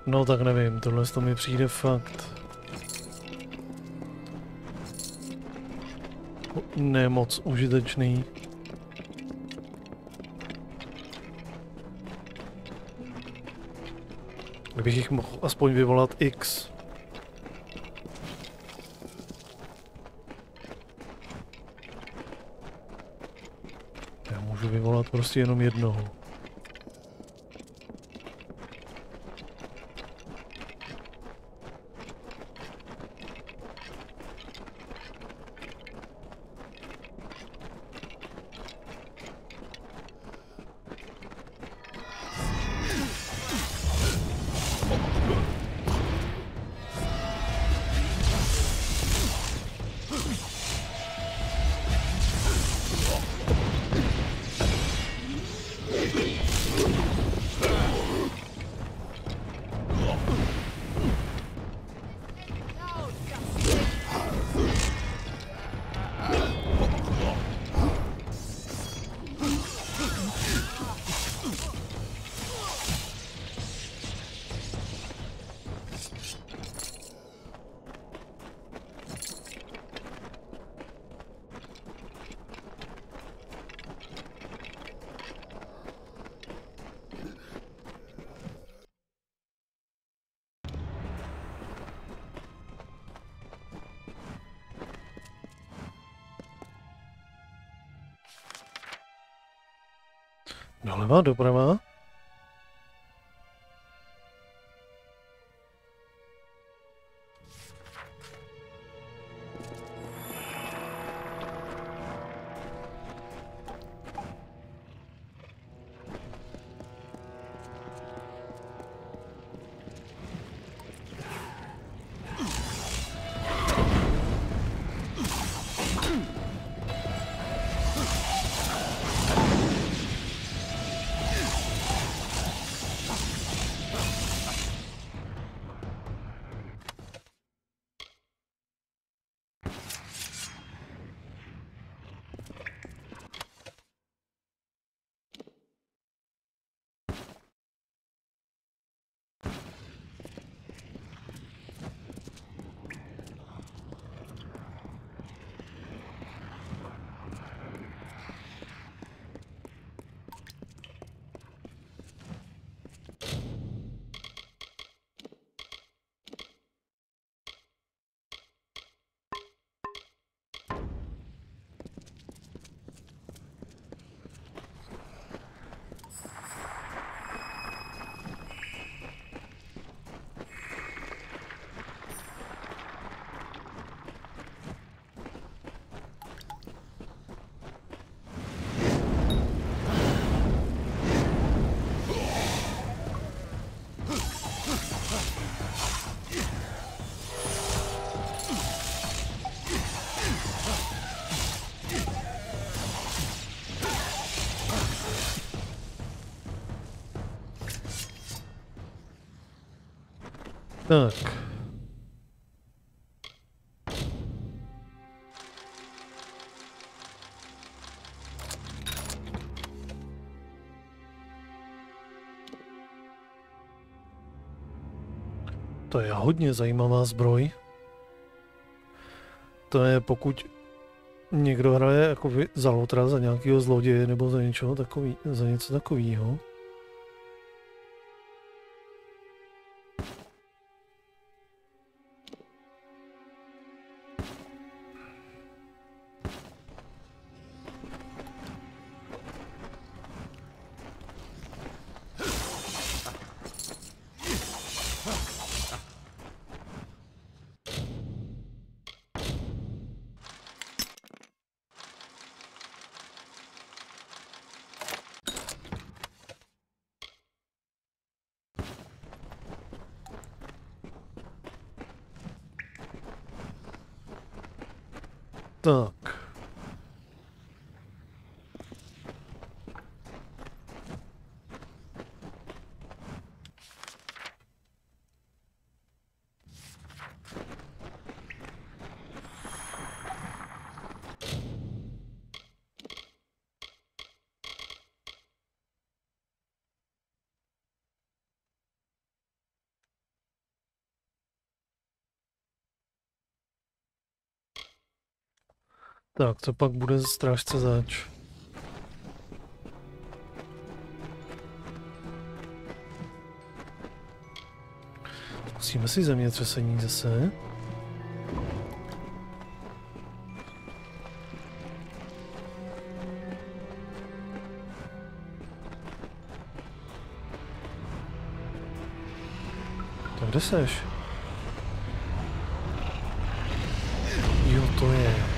No tak nevím, tohle to mi přijde fakt nemoc užitečný. Kdybych jich mohl aspoň vyvolat X. Já můžu vyvolat prostě jenom jednoho. Doleva, doprava. Tak. To je hodně zajímavá zbroj. To je, pokud někdo hraje jako za lotra, za nějakého zloděje nebo za něco takového. Tak. Tak, co pak bude strážce zač? Zkusíme si zemětřesení zase. Tak kde seš? Jo, to je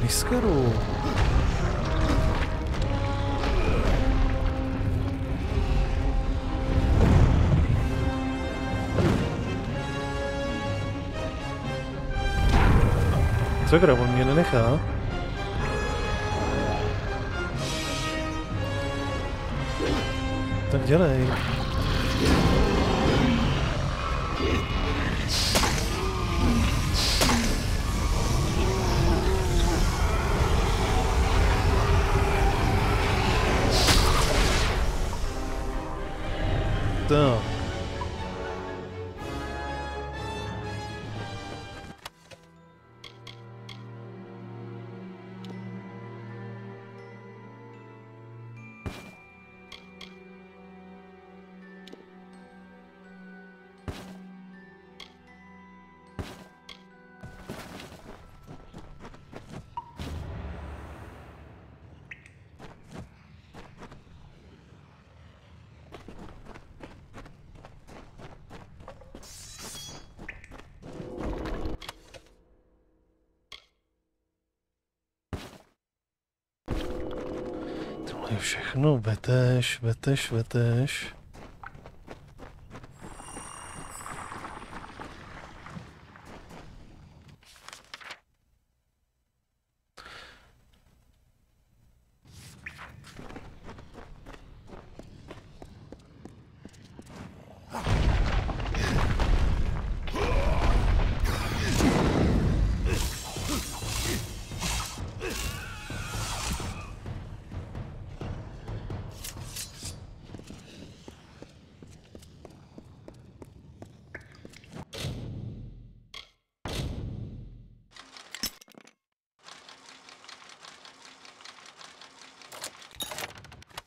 Niskeru. Sakra, on mě nenechá. Tak dělej. Tak. je všechno veteš, veteš, veteš.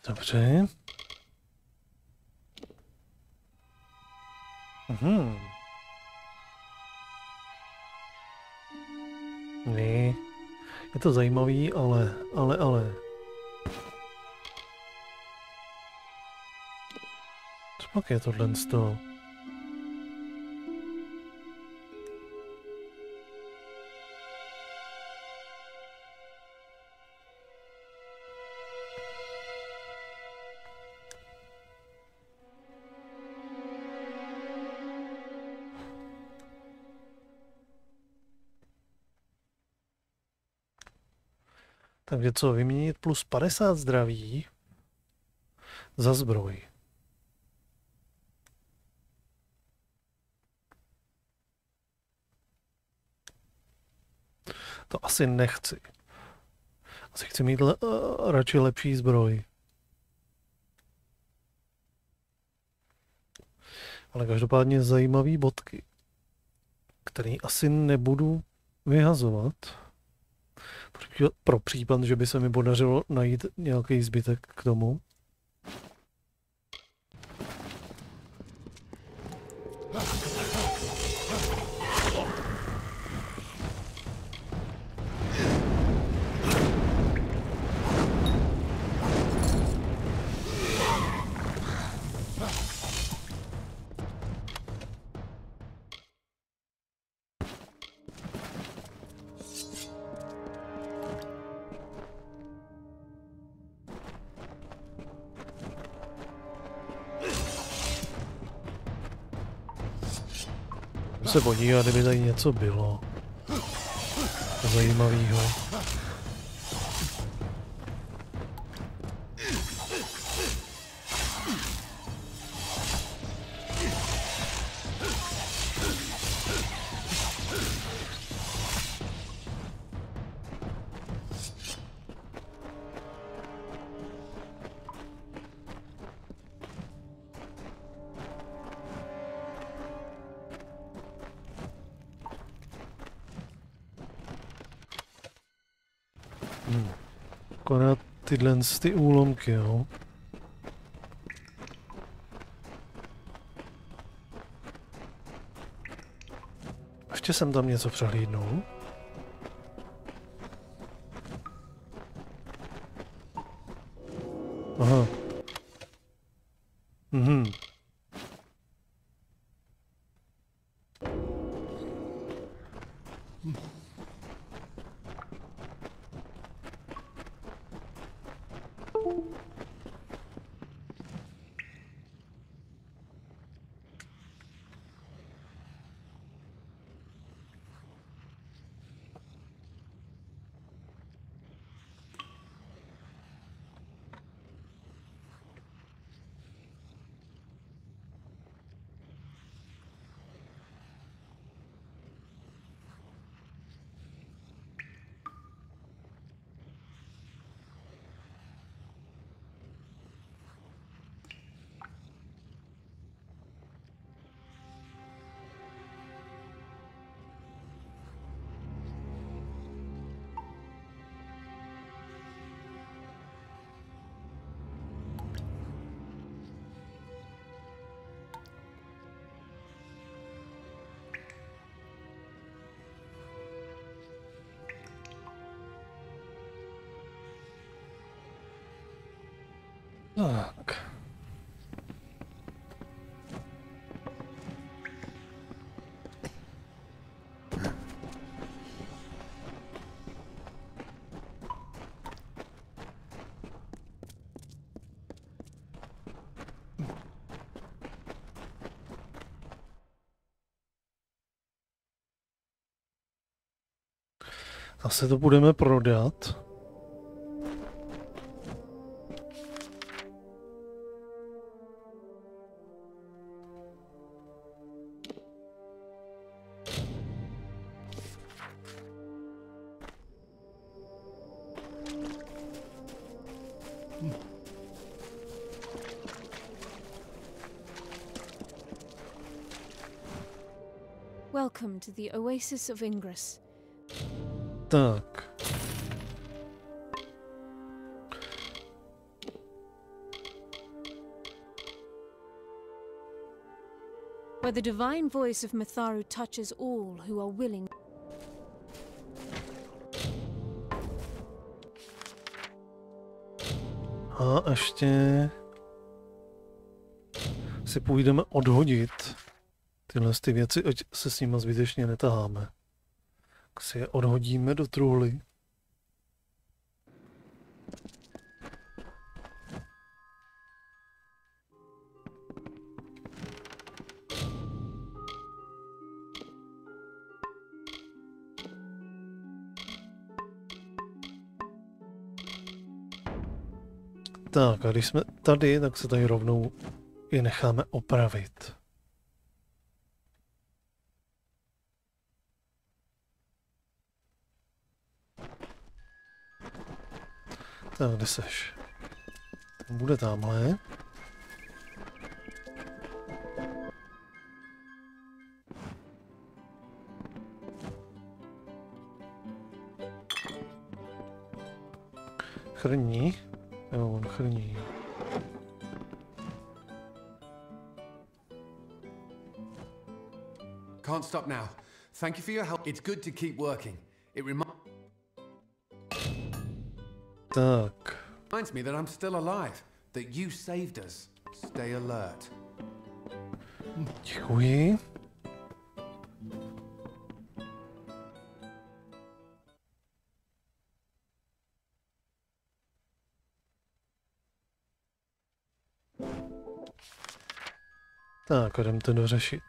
Dobře. Ne, je to zajímavý, ale. Co pak je tohle z toho? Takže co, vyměnit plus 50 zdraví za zbroj. To asi nechci. Asi chci mít radši lepší zbroj. Ale každopádně zajímavý bodky, který asi nebudu vyhazovat. Pro případ, že by se mi podařilo najít nějaký zbytek k tomu. Se podívat, kdyby tady něco bylo zajímavého. Akorát tyhle ty úlomky, jo. Ještě jsem tam něco přehlídnul. Aha. Tak. Asi to budeme prodat. Welcome to the Oasis of Ingress. Tak. Where the divine voice of Mitharu touches all who are willing. A ještě si půjdeme odhodit tyhle ty věci, ať se s nimi zbytečně netaháme. Tak si je odhodíme do truhly. Tak a když jsme tady, tak se tady rovnou je necháme opravit. Tak, kde seš? Ten bude tamhle. Chrní. Jo, on chrní. Can't stop now. Thank you for your help. It's good to keep working. It Tak. reminds me that I'm still alive. That you saved us. Stay alert. Děkuji. Tak, jdem to dořešit.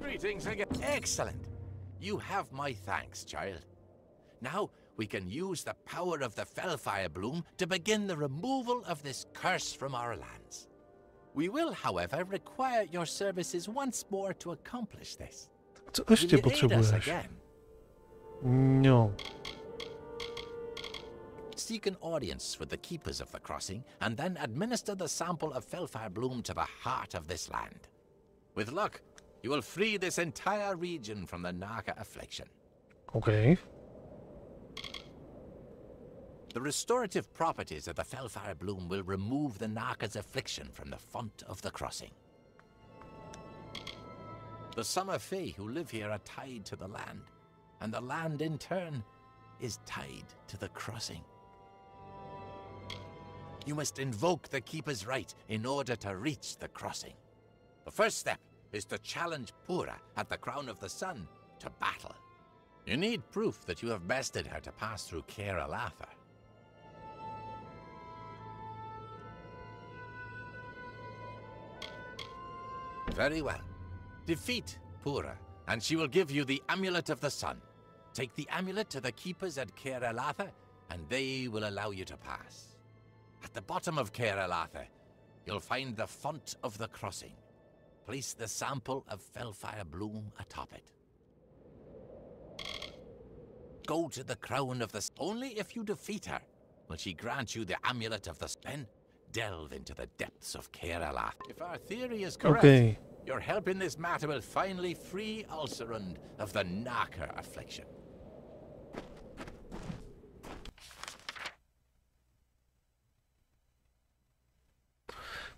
Greetings again. Excellent. You have my thanks, child. Now we can use the power of the Fellfire Bloom to begin the removal of this curse from our lands. We will, however, require your services once more to accomplish this. Co ještě potřebuješ? No. Seek an audience with the keepers of the crossing, and then administer the sample of Fellfire Bloom to the heart of this land. With luck, you will free this entire region from the Naka affliction. Okay. The restorative properties of the Fellfire Bloom will remove the Naka's affliction from the font of the crossing. The summer fae who live here are tied to the land, and the land in turn is tied to the crossing. You must invoke the Keeper's right in order to reach the crossing. The first step is to challenge Pura at the Crown of the Sun to battle. You need proof that you have bested her to pass through Keralatha. Very well. Defeat Pura, and she will give you the Amulet of the Sun. Take the amulet to the keepers at Keralatha, and they will allow you to pass. At the bottom of Keralatha, you'll find the font of the crossing. Place the sample of Fellfire Bloom atop it. Go to the Crown of the Sun. Only if you defeat her will she grant you the Amulet of the Sun. Then delve into the depths of Keralatha. If our theory is correct, your help in this matter will finally free Ulcerund of the Naka affliction.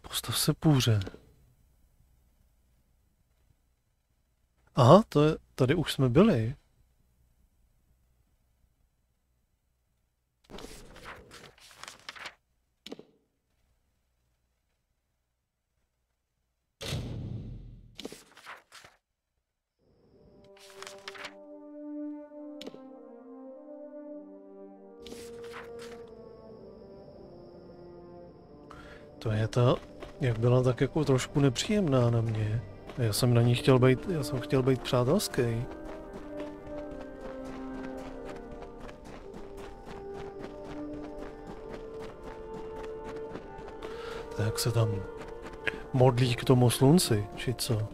Postav se Půře. Aha, to je, tady už jsme byli. To je ta, jak byla tak jako trošku nepříjemná na mě. Já jsem na ní chtěl být přátelský. Tak se tam modlí k tomu slunci, či co?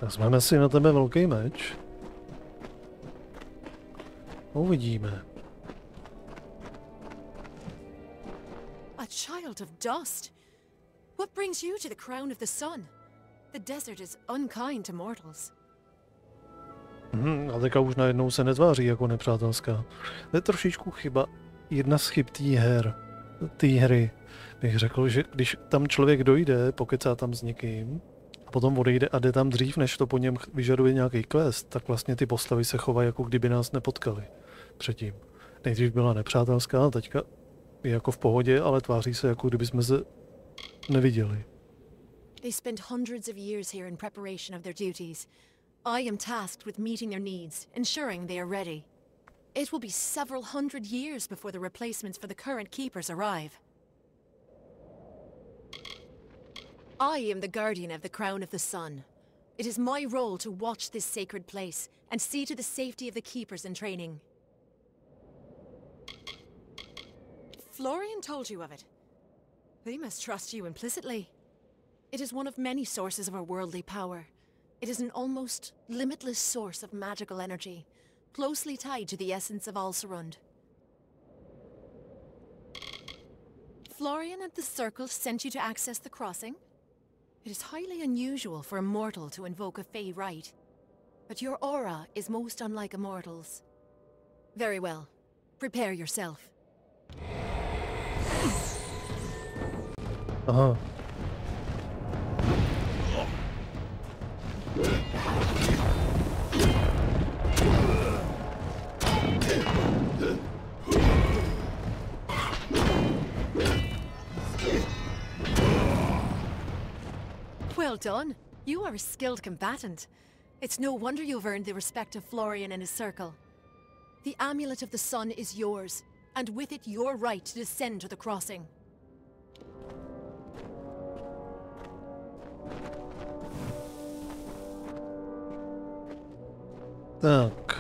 Vezmeme si na tebe velký meč. Uvidíme. A child of dust. What brings you to the crown of the sun? The desert is unkind to mortals. A teďka už najednou se netváří jako nepřátelská. To je trošičku chyba. Jedna z chyb té hry. Bych řekl, že když tam člověk dojde, pokecá tam s někým, a potom odejde a jde tam dřív, než to po něm vyžaduje nějaký quest, tak vlastně ty postavy se chovají, jako kdyby nás nepotkali předtím. Nejdřív byla nepřátelská, a teďka je jako v pohodě, ale tváří se, jako kdyby jsme se neviděli. They spent hundreds of years here in preparation of their duties. I am tasked with meeting their needs, ensuring they are ready. It will be several hundred years before the replacements for the current keepers arrive. I am the guardian of the crown of the sun. It is my role to watch this sacred place and see to the safety of the keepers in training. Florian told you of it. They must trust you implicitly. It is one of many sources of our worldly power. It is an almost limitless source of magical energy, closely tied to the essence of Alcerund. Florian and the Circle sent you to access the crossing? It is highly unusual for a mortal to invoke a Fey rite, but your aura is most unlike a mortal's. Very well. Prepare yourself. Aha. Well done. You are a skilled combatant. It's no wonder you've earned the respect of Florian and his circle. The Amulet of the Sun is yours, and with it your right to descend to the crossing. Tak.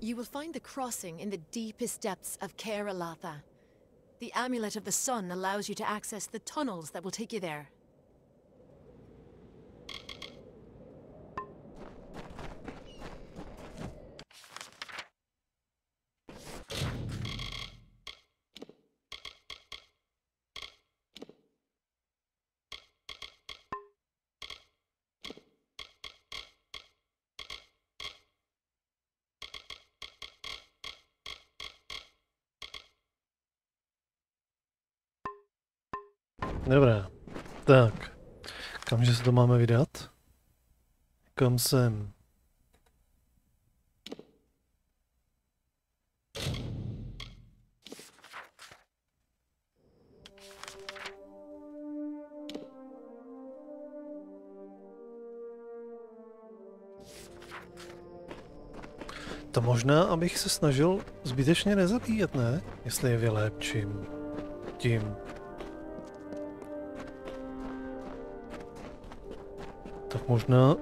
You will find the crossing in the deepest depths of Keralatha. The Amulet of the Sun allows you to access the tunnels that will take you there. Dobrá. Tak. Kamže se to máme vydat? Kam sem? To možná, abych se snažil zbytečně nezabíjet, ne? Jestli je vylepčím tím. Tak možná...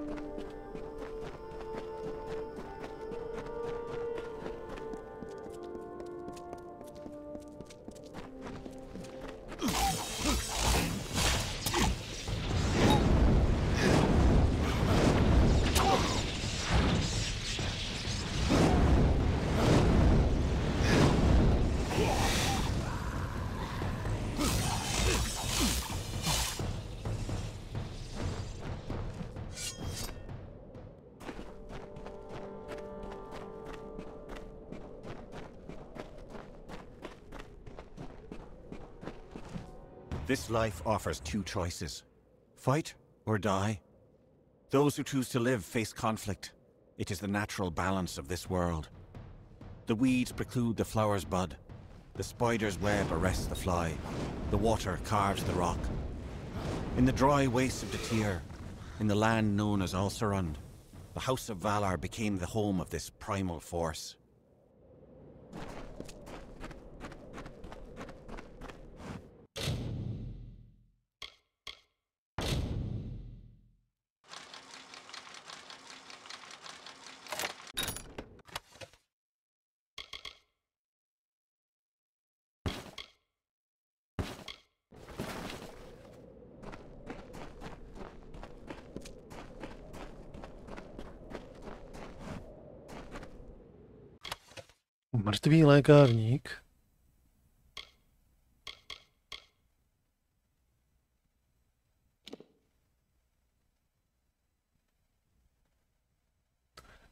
This life offers two choices. Fight or die. Those who choose to live face conflict. It is the natural balance of this world. The weeds preclude the flower's bud. The spider's web arrests the fly. The water carves the rock. In the dry wastes of the Tyr, in the land known as Ulcerund, the House of Valar became the home of this primal force. Mrtvý lékárník.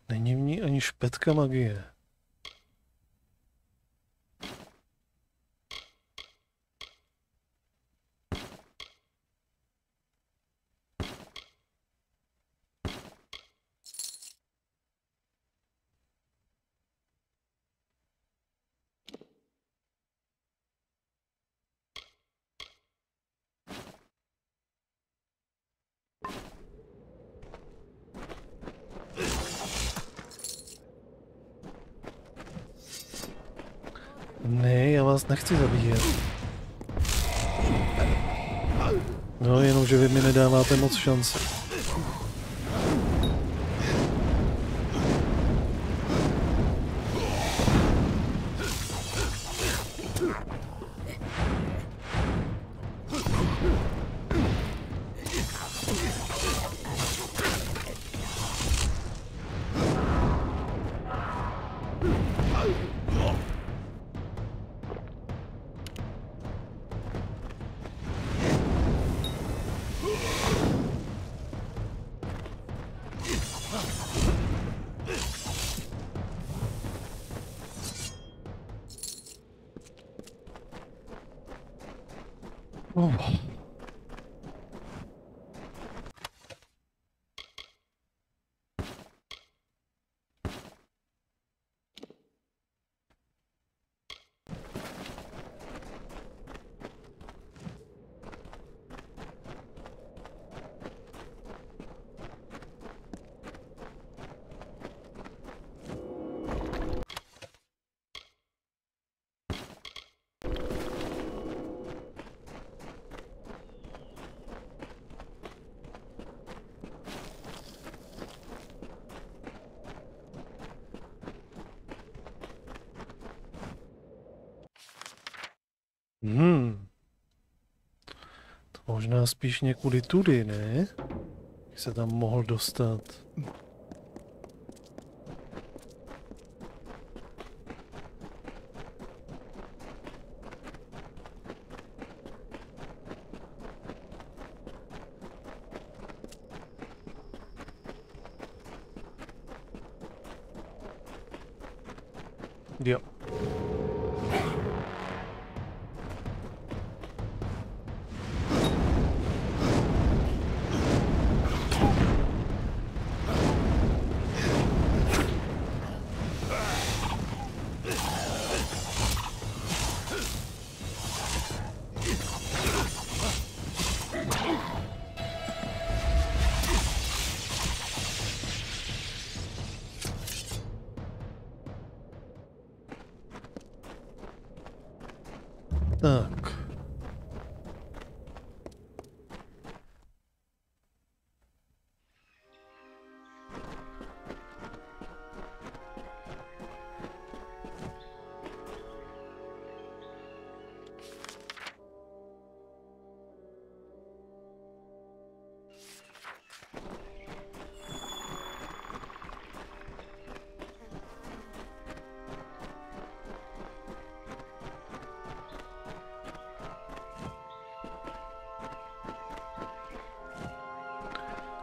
Není v ní ani špetka magie. Ne, já vás nechci zabíjet. No, jenomže vy mi nedáváte moc šance. To možná spíš někudy tudy, ne? Jak se tam mohl dostat. Jo. Tak.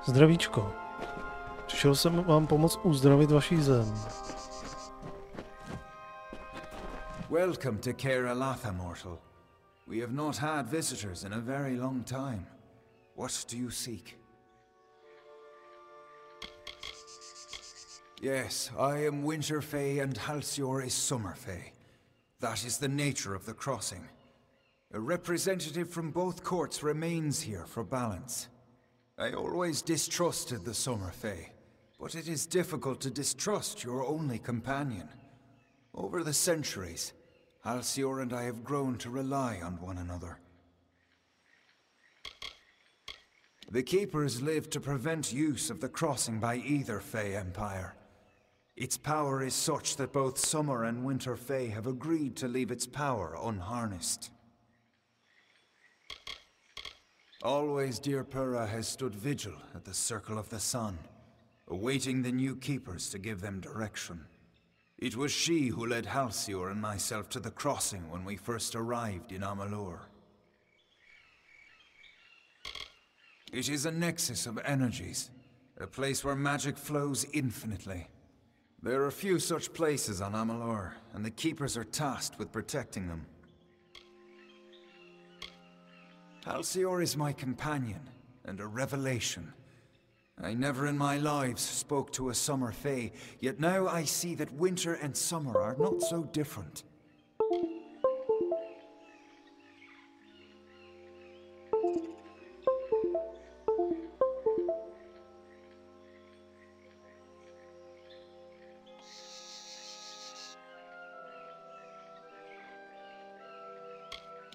Zdravíčko. Přišel jsem vám pomoct uzdravit vaší zem. Welcome to Caer-Latha, mortal. We have not had visitors in a very long time. What do you seek? Yes, I am Winter Fae and Halcyon is Summer Fae. That is the nature of the crossing. A representative from both courts remains here for balance. I always distrusted the Summer Fae, but it is difficult to distrust your only companion. Over the centuries, Halcyon and I have grown to rely on one another. The Keepers live to prevent use of the crossing by either Fae Empire. Its power is such that both Summer and Winter Fae have agreed to leave its power unharnessed. Always dear Pura has stood vigil at the Circle of the Sun, awaiting the new Keepers to give them direction. It was she who led Halcyon and myself to the crossing when we first arrived in Amalur. It is a nexus of energies, a place where magic flows infinitely. There are few such places on Amalur, and the Keepers are tasked with protecting them. Halcyon is my companion, and a revelation. I never in my lives spoke to a Summer Fae, yet now I see that winter and summer are not so different.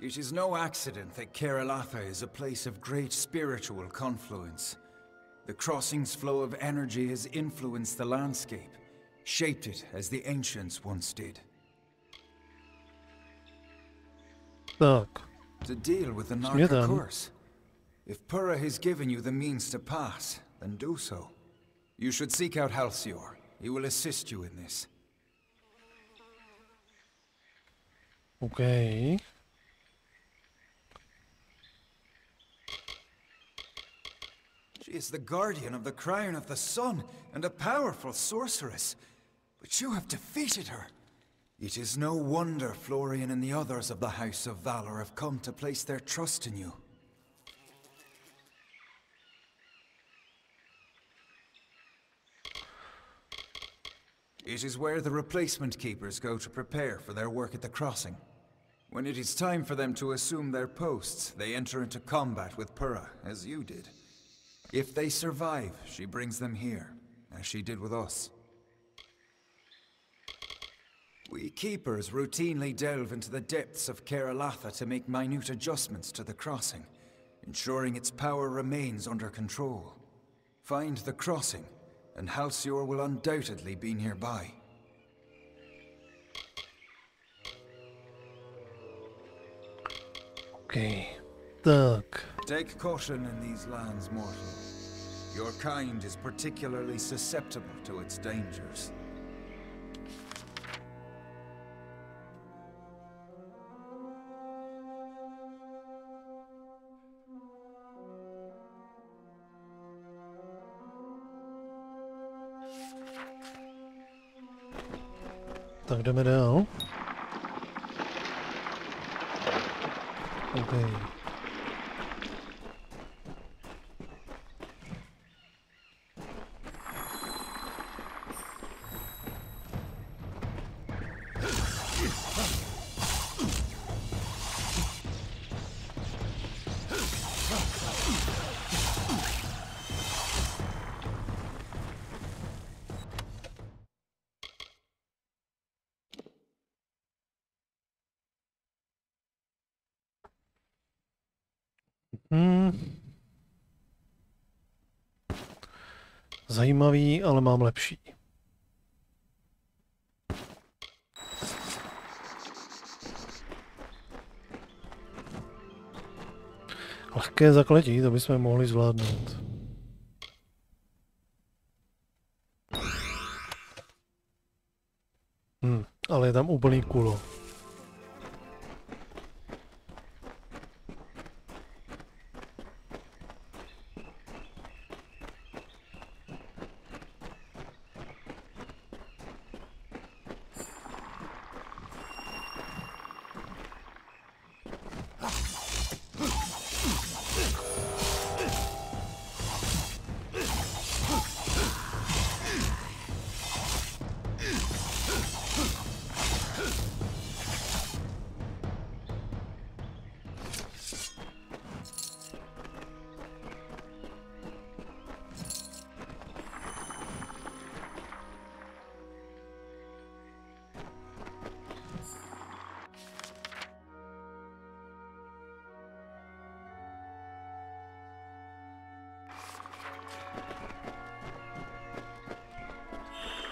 It is no accident that Keralatha is a place of great spiritual confluence. The crossing's flow of energy has influenced the landscape, shaped it as the ancients once did. Tak. To deal with the Narca curse, if Pura has given you the means to pass, then do so. You should seek out Halcyon. He will assist you in this. Okay. She is the guardian of the crown of the sun and a powerful sorceress, but you have defeated her. It is no wonder Florian and the others of the House of Valor have come to place their trust in you. It is where the replacement keepers go to prepare for their work at the crossing. When it is time for them to assume their posts, they enter into combat with Pura, as you did. If they survive, she brings them here, as she did with us. We Keepers routinely delve into the depths of Keralatha to make minute adjustments to the crossing, ensuring its power remains under control. Find the crossing, and Halcyon will undoubtedly be nearby. Okay. Tak. Take caution in these lands, mortal. Your kind is particularly susceptible to its dangers. Tak jdeme dál. Okay. Zajímavý, ale mám lepší. Lehké zakletí, to bychom mohli zvládnout. Ale je tam úplný kulo.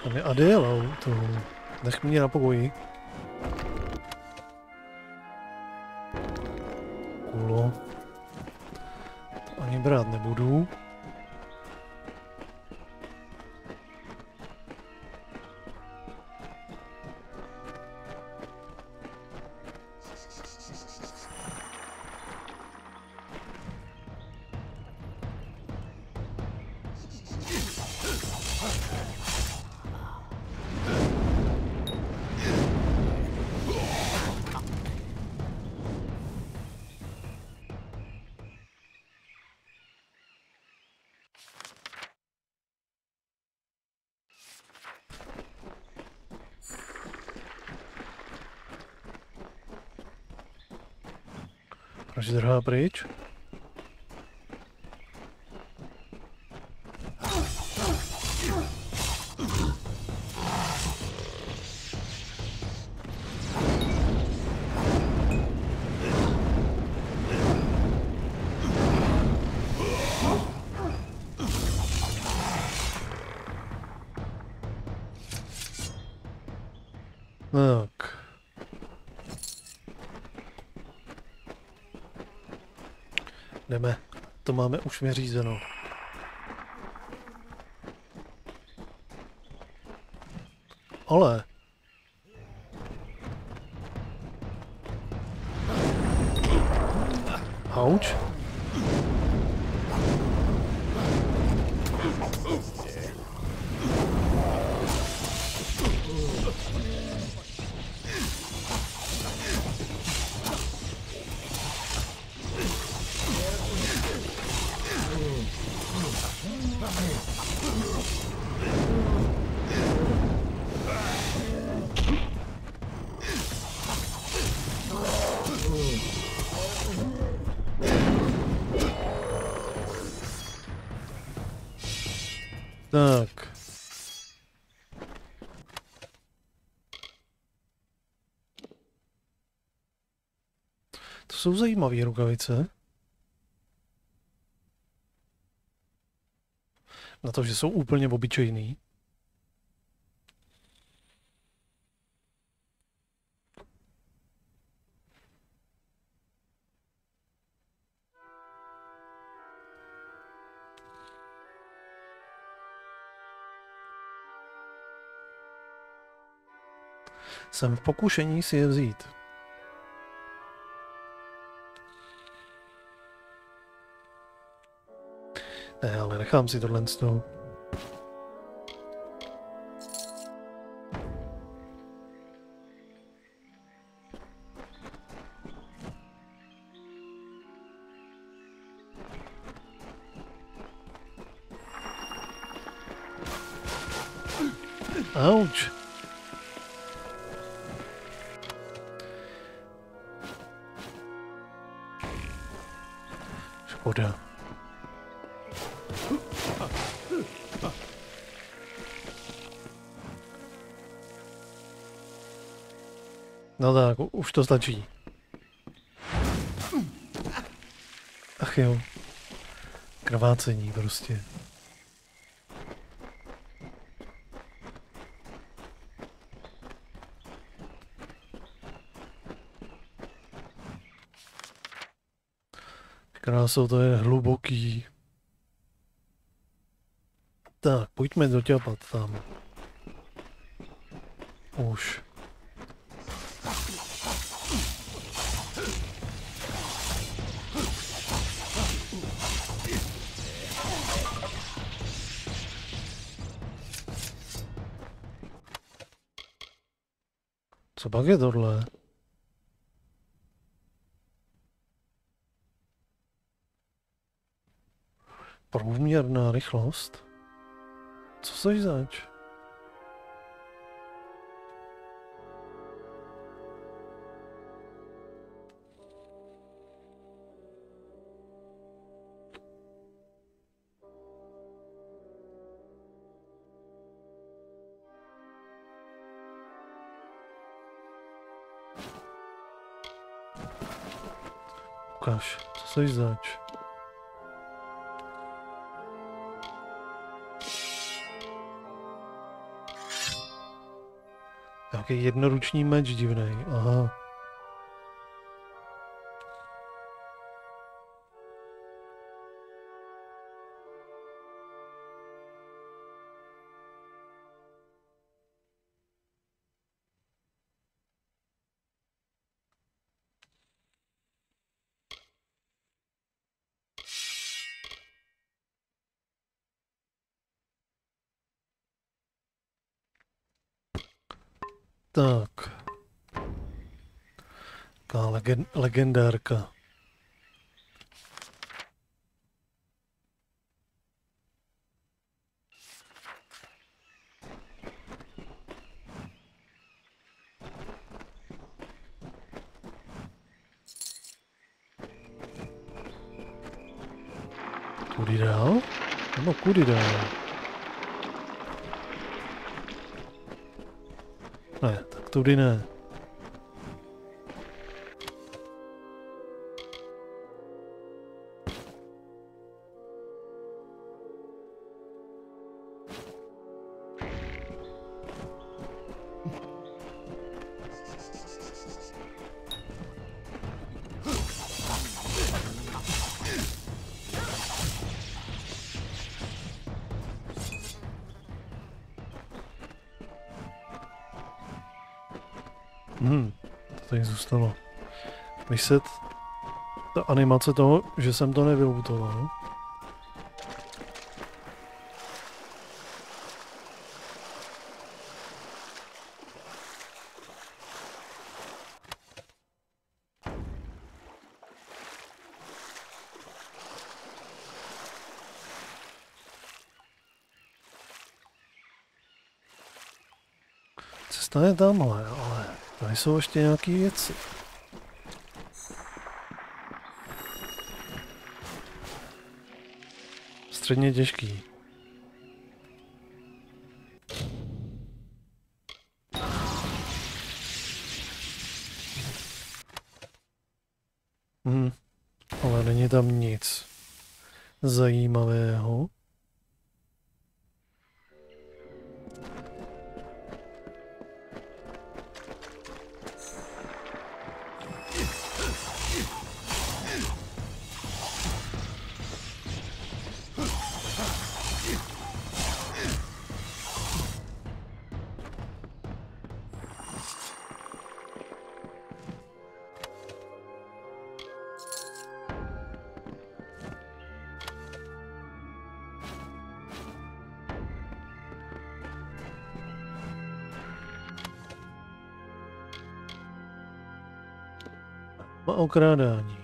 Tam je Adéla, to nech mě na pokoji. Kulo. Ani brát nebudu. Proč drhá pryč? Tak. Jdeme, to máme už vyřízeno. Ale... Auč. Tak. To jsou zajímavé rukavice. Na to, že jsou úplně obyčejný. Jsem v pokušení si je vzít. Ne, ale nechám si tohle z toho. Auč. Škoda. No tak, už to stačí. Ach jo. Krvácení prostě. Krásou, to je hluboký. Tak, pojďme doťapat tam. Už. Co pak je tohle? Průměrná rychlost? Co jsi zač? Ukaž, co jsi zač? Nějaký jednoruční meč divnej, aha. Tak. Taká legendárka. Kudy dál? Nebo kudy dál? Ne, tak tudy ne. To tady zůstalo. Vyset ta animace toho, že jsem to nevylutoval. Cesta je tamhle, ale tady jsou ještě nějaké věci. Středně těžký. Ale není tam nic zajímavého. Okrádání.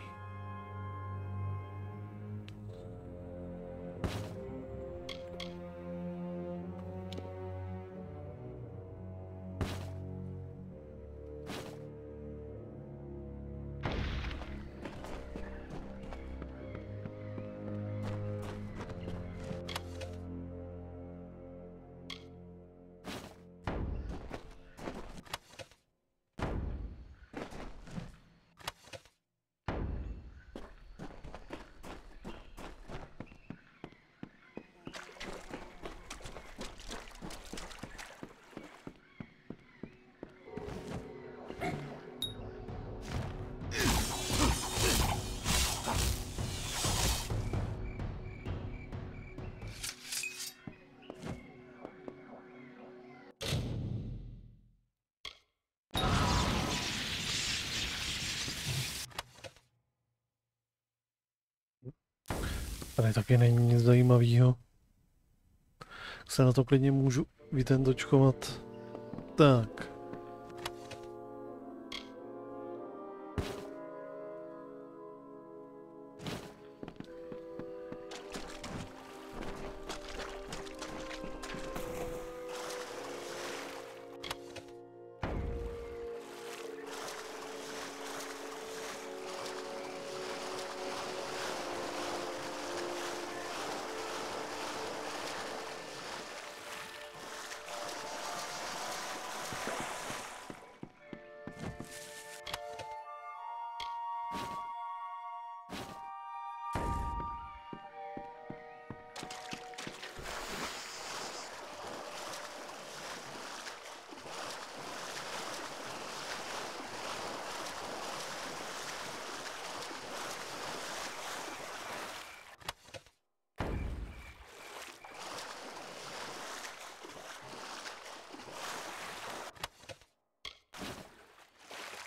Tady taky není nic zajímavého. Se na to klidně můžu vytentočkovat. Tak.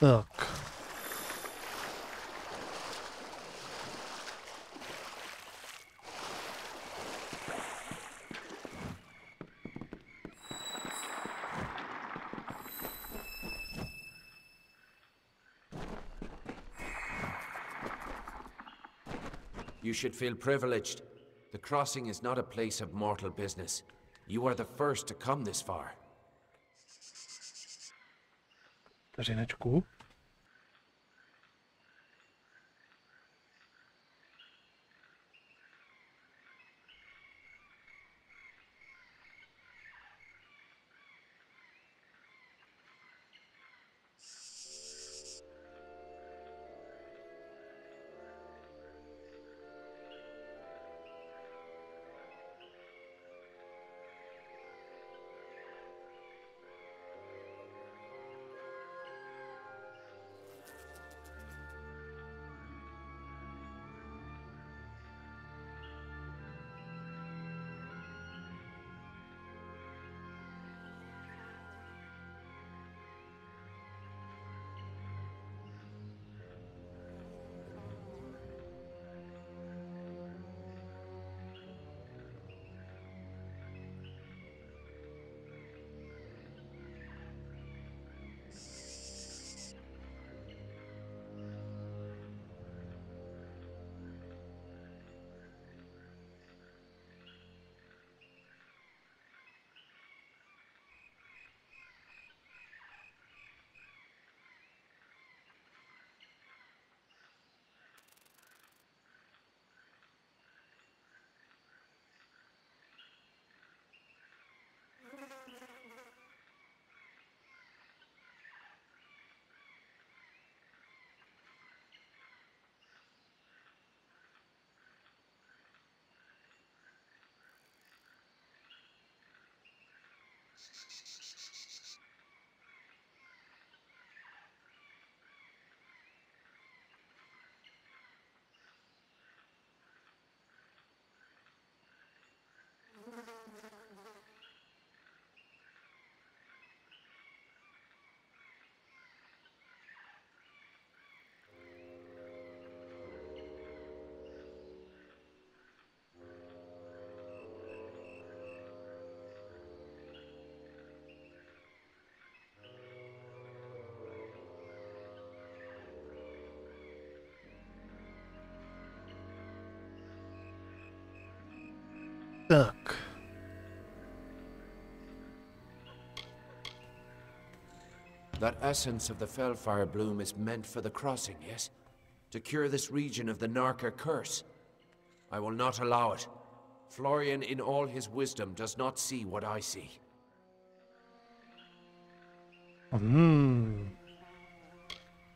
Tak. You should feel privileged. The crossing is not a place of mortal business. You are the first to come this far. Vteřinečku. Tak. That essence of the Fellfire bloom is meant for the crossing, yes? To cure this region of the Narca curse. I will not allow it. Florian, in all his wisdom, does not see what I see.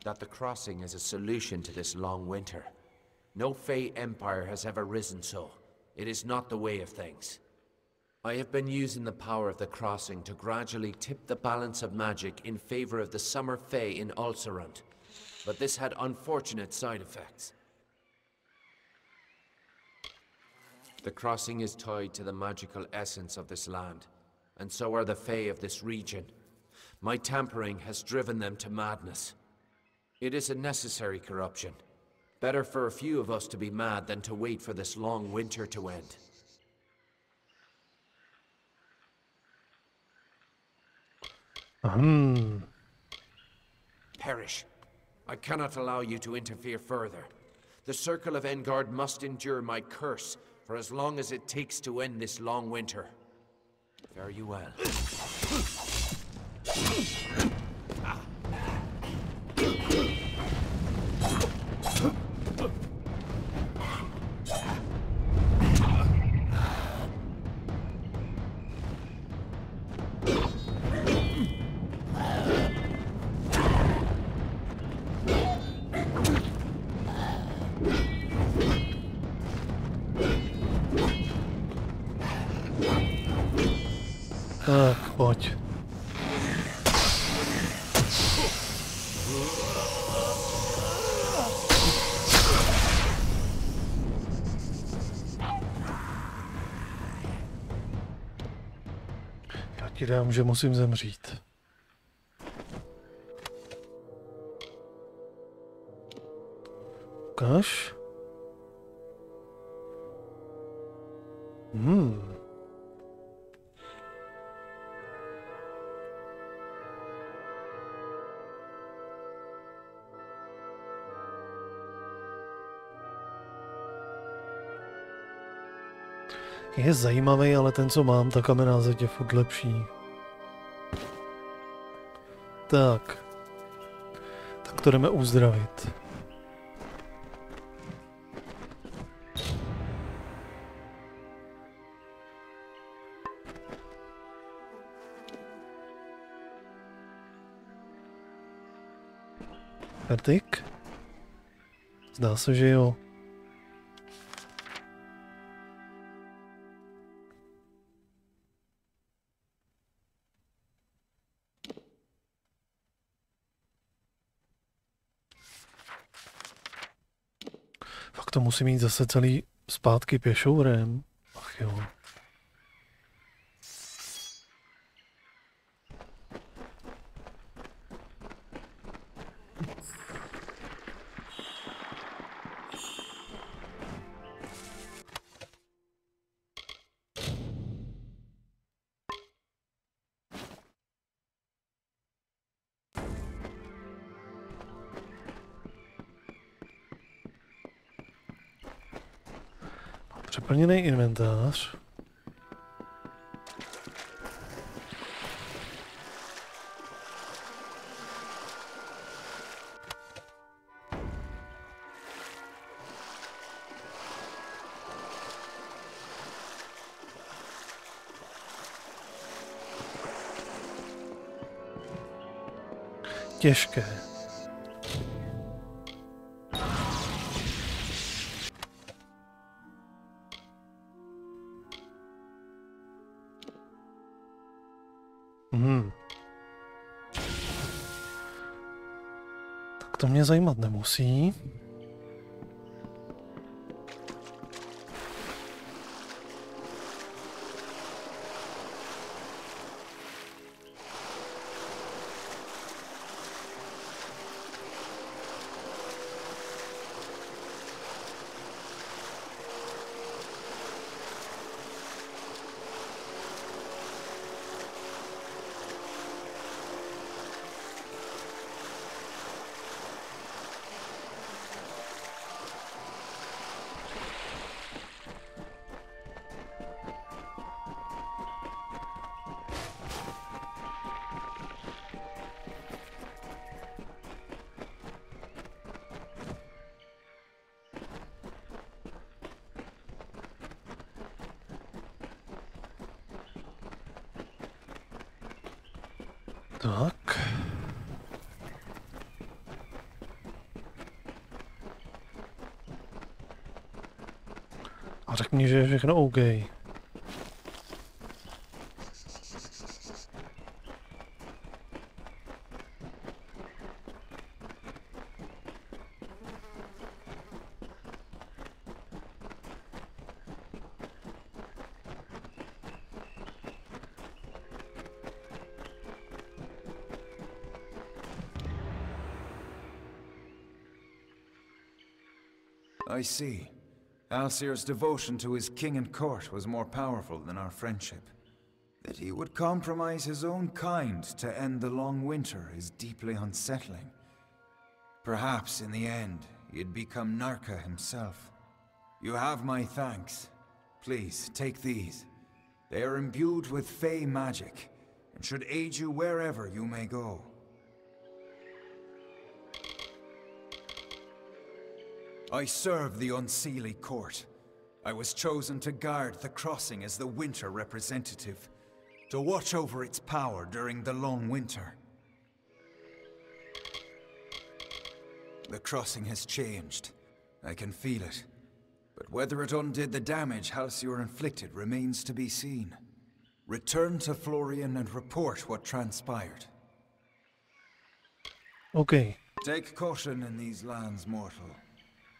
That the crossing is a solution to this long winter. No Fey empire has ever risen so. It is not the way of things. I have been using the power of the crossing to gradually tip the balance of magic in favor of the Summer Fae in Ulcerant, but this had unfortunate side effects. The crossing is tied to the magical essence of this land, and so are the Fae of this region. My tampering has driven them to madness. It is a necessary corruption. Better for a few of us to be mad than to wait for this long winter to end. Perish. I cannot allow you to interfere further. The Circle of Engard must endure my curse for as long as it takes to end this long winter. Fare you well. Tak, pojď. Já ti dám, že musím zemřít. Ukáž. Je zajímavý, ale ten, co mám, ta kamenná zeď je furt lepší. Tak. Tak to jdeme uzdravit. Fertik? Zdá se, že jo. Fakt to musím jít zase celý zpátky pěšourem. Ach jo. Přeplněný inventář. Těžké. Tak to mě zajímat nemusí. Tak. A řekni, že je všechno OK. I see. Alcir's devotion to his king and court was more powerful than our friendship. That he would compromise his own kind to end the long winter is deeply unsettling. Perhaps in the end, he'd become Narka himself. You have my thanks. Please, take these. They are imbued with Fey magic, and should aid you wherever you may go. I serve the Unseelie court. I was chosen to guard the crossing as the winter representative, to watch over its power during the long winter. The crossing has changed. I can feel it. But whether it undid the damage Halcyon inflicted remains to be seen. Return to Florian and report what transpired. Okay. Take caution in these lands, mortal.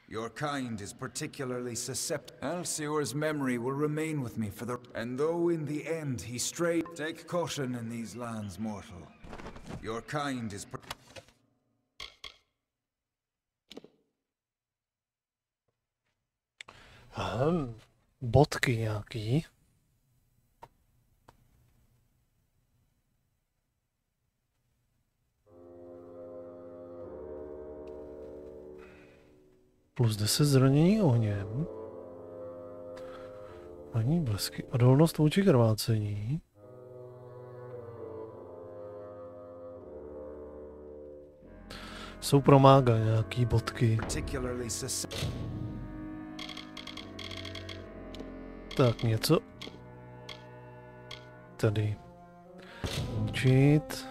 Your kind is particularly susceptible. Alcior's memory will remain with me for the... And though in the end he strayed... Take caution in these lands, mortal. Your kind is... Bodky nějaký. Plus 10 zranění ohněm. Ani blesky. Odolnost vůči krvácení. Jsou pro mága nějaký bodky. Tak něco. Tady. Učit.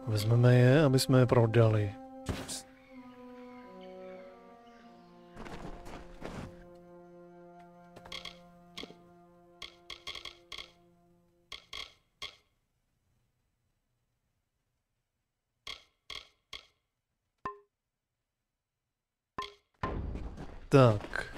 Vezmeme je, aby jsme je prodali. Tak.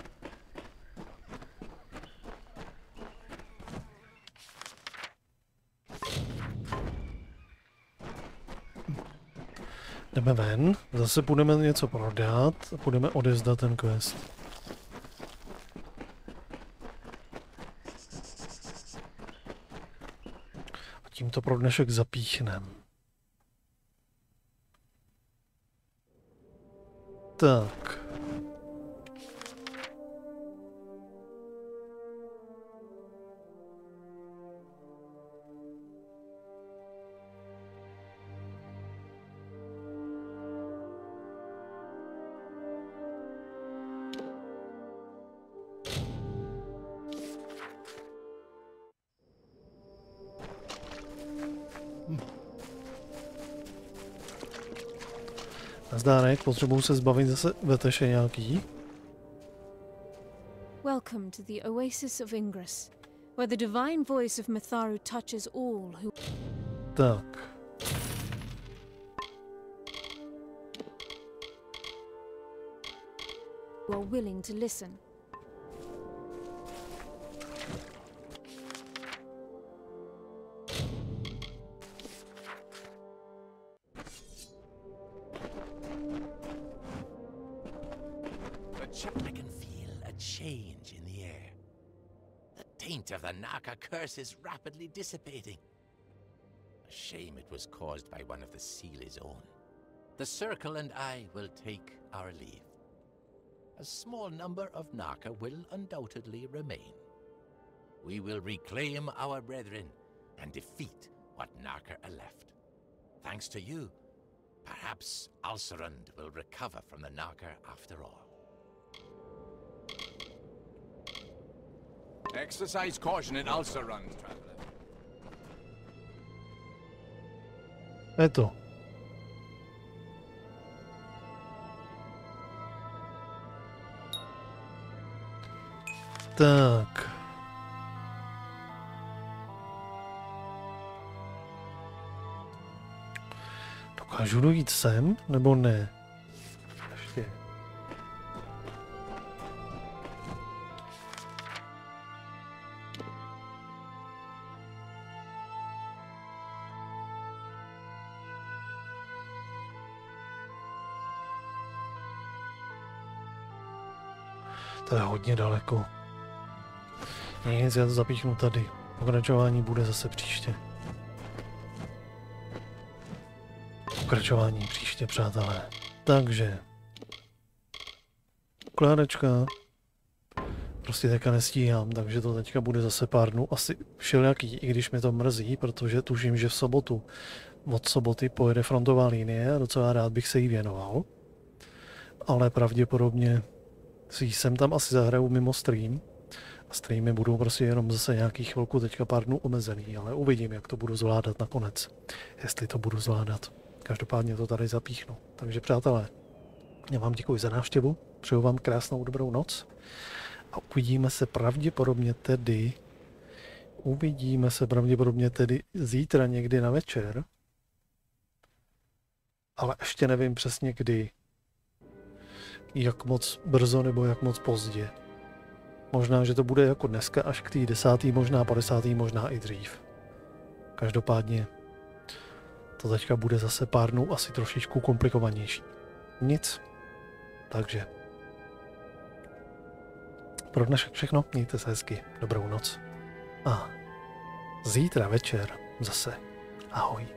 Jdeme ven, zase půjdeme něco prodat a půjdeme odevzdat ten quest. A tímto pro dnešek zapíchnem. Tak. Nazdárek, potřebuju se zbavit zase veteše nějaký. Welcome to the Oasis of Ingress, where the divine voice of Matharu touches all who... Tak. are willing to listen. I can feel a change in the air. The taint of the Naka curse is rapidly dissipating. A shame it was caused by one of the Sealy's own. The Circle and I will take our leave. A small number of Naka will undoubtedly remain. We will reclaim our brethren and defeat what Naka are left. Thanks to you, perhaps Alcerund will recover from the Naka after all. Exercise caution in Alcerund, traveler. Je to. Tak. Dokážu dojít sem, nebo ne? Ještě. To je hodně daleko. Nic, já to zapíchnu tady. Pokračování bude zase příště. Pokračování příště, přátelé. Takže. Ukládačka. Prostě teďka nestíhám, takže to teďka bude zase pár dnů. Asi všelijaký, i když mi to mrzí, protože tuším, že v sobotu od soboty pojede frontová linie a docela rád bych se jí věnoval. Ale pravděpodobně si sem tam asi zahraju mimo stream. A streamy budou prostě jenom zase nějaký chvilku teďka pár dnů omezený, ale uvidím, jak to budu zvládat nakonec. Jestli to budu zvládat. Každopádně to tady zapíchnu. Takže přátelé, já vám děkuji za návštěvu, přeju vám krásnou dobrou noc a uvidíme se pravděpodobně tedy zítra někdy na večer, ale ještě nevím přesně kdy, jak moc brzo nebo jak moc pozdě. Možná, že to bude jako dneska až k té 10., možná po 10., možná i dřív. Každopádně to teďka bude zase pár dnů asi trošičku komplikovanější. Nic. Takže. Pro dnešek všechno, mějte se hezky, dobrou noc. A zítra večer zase. Ahoj.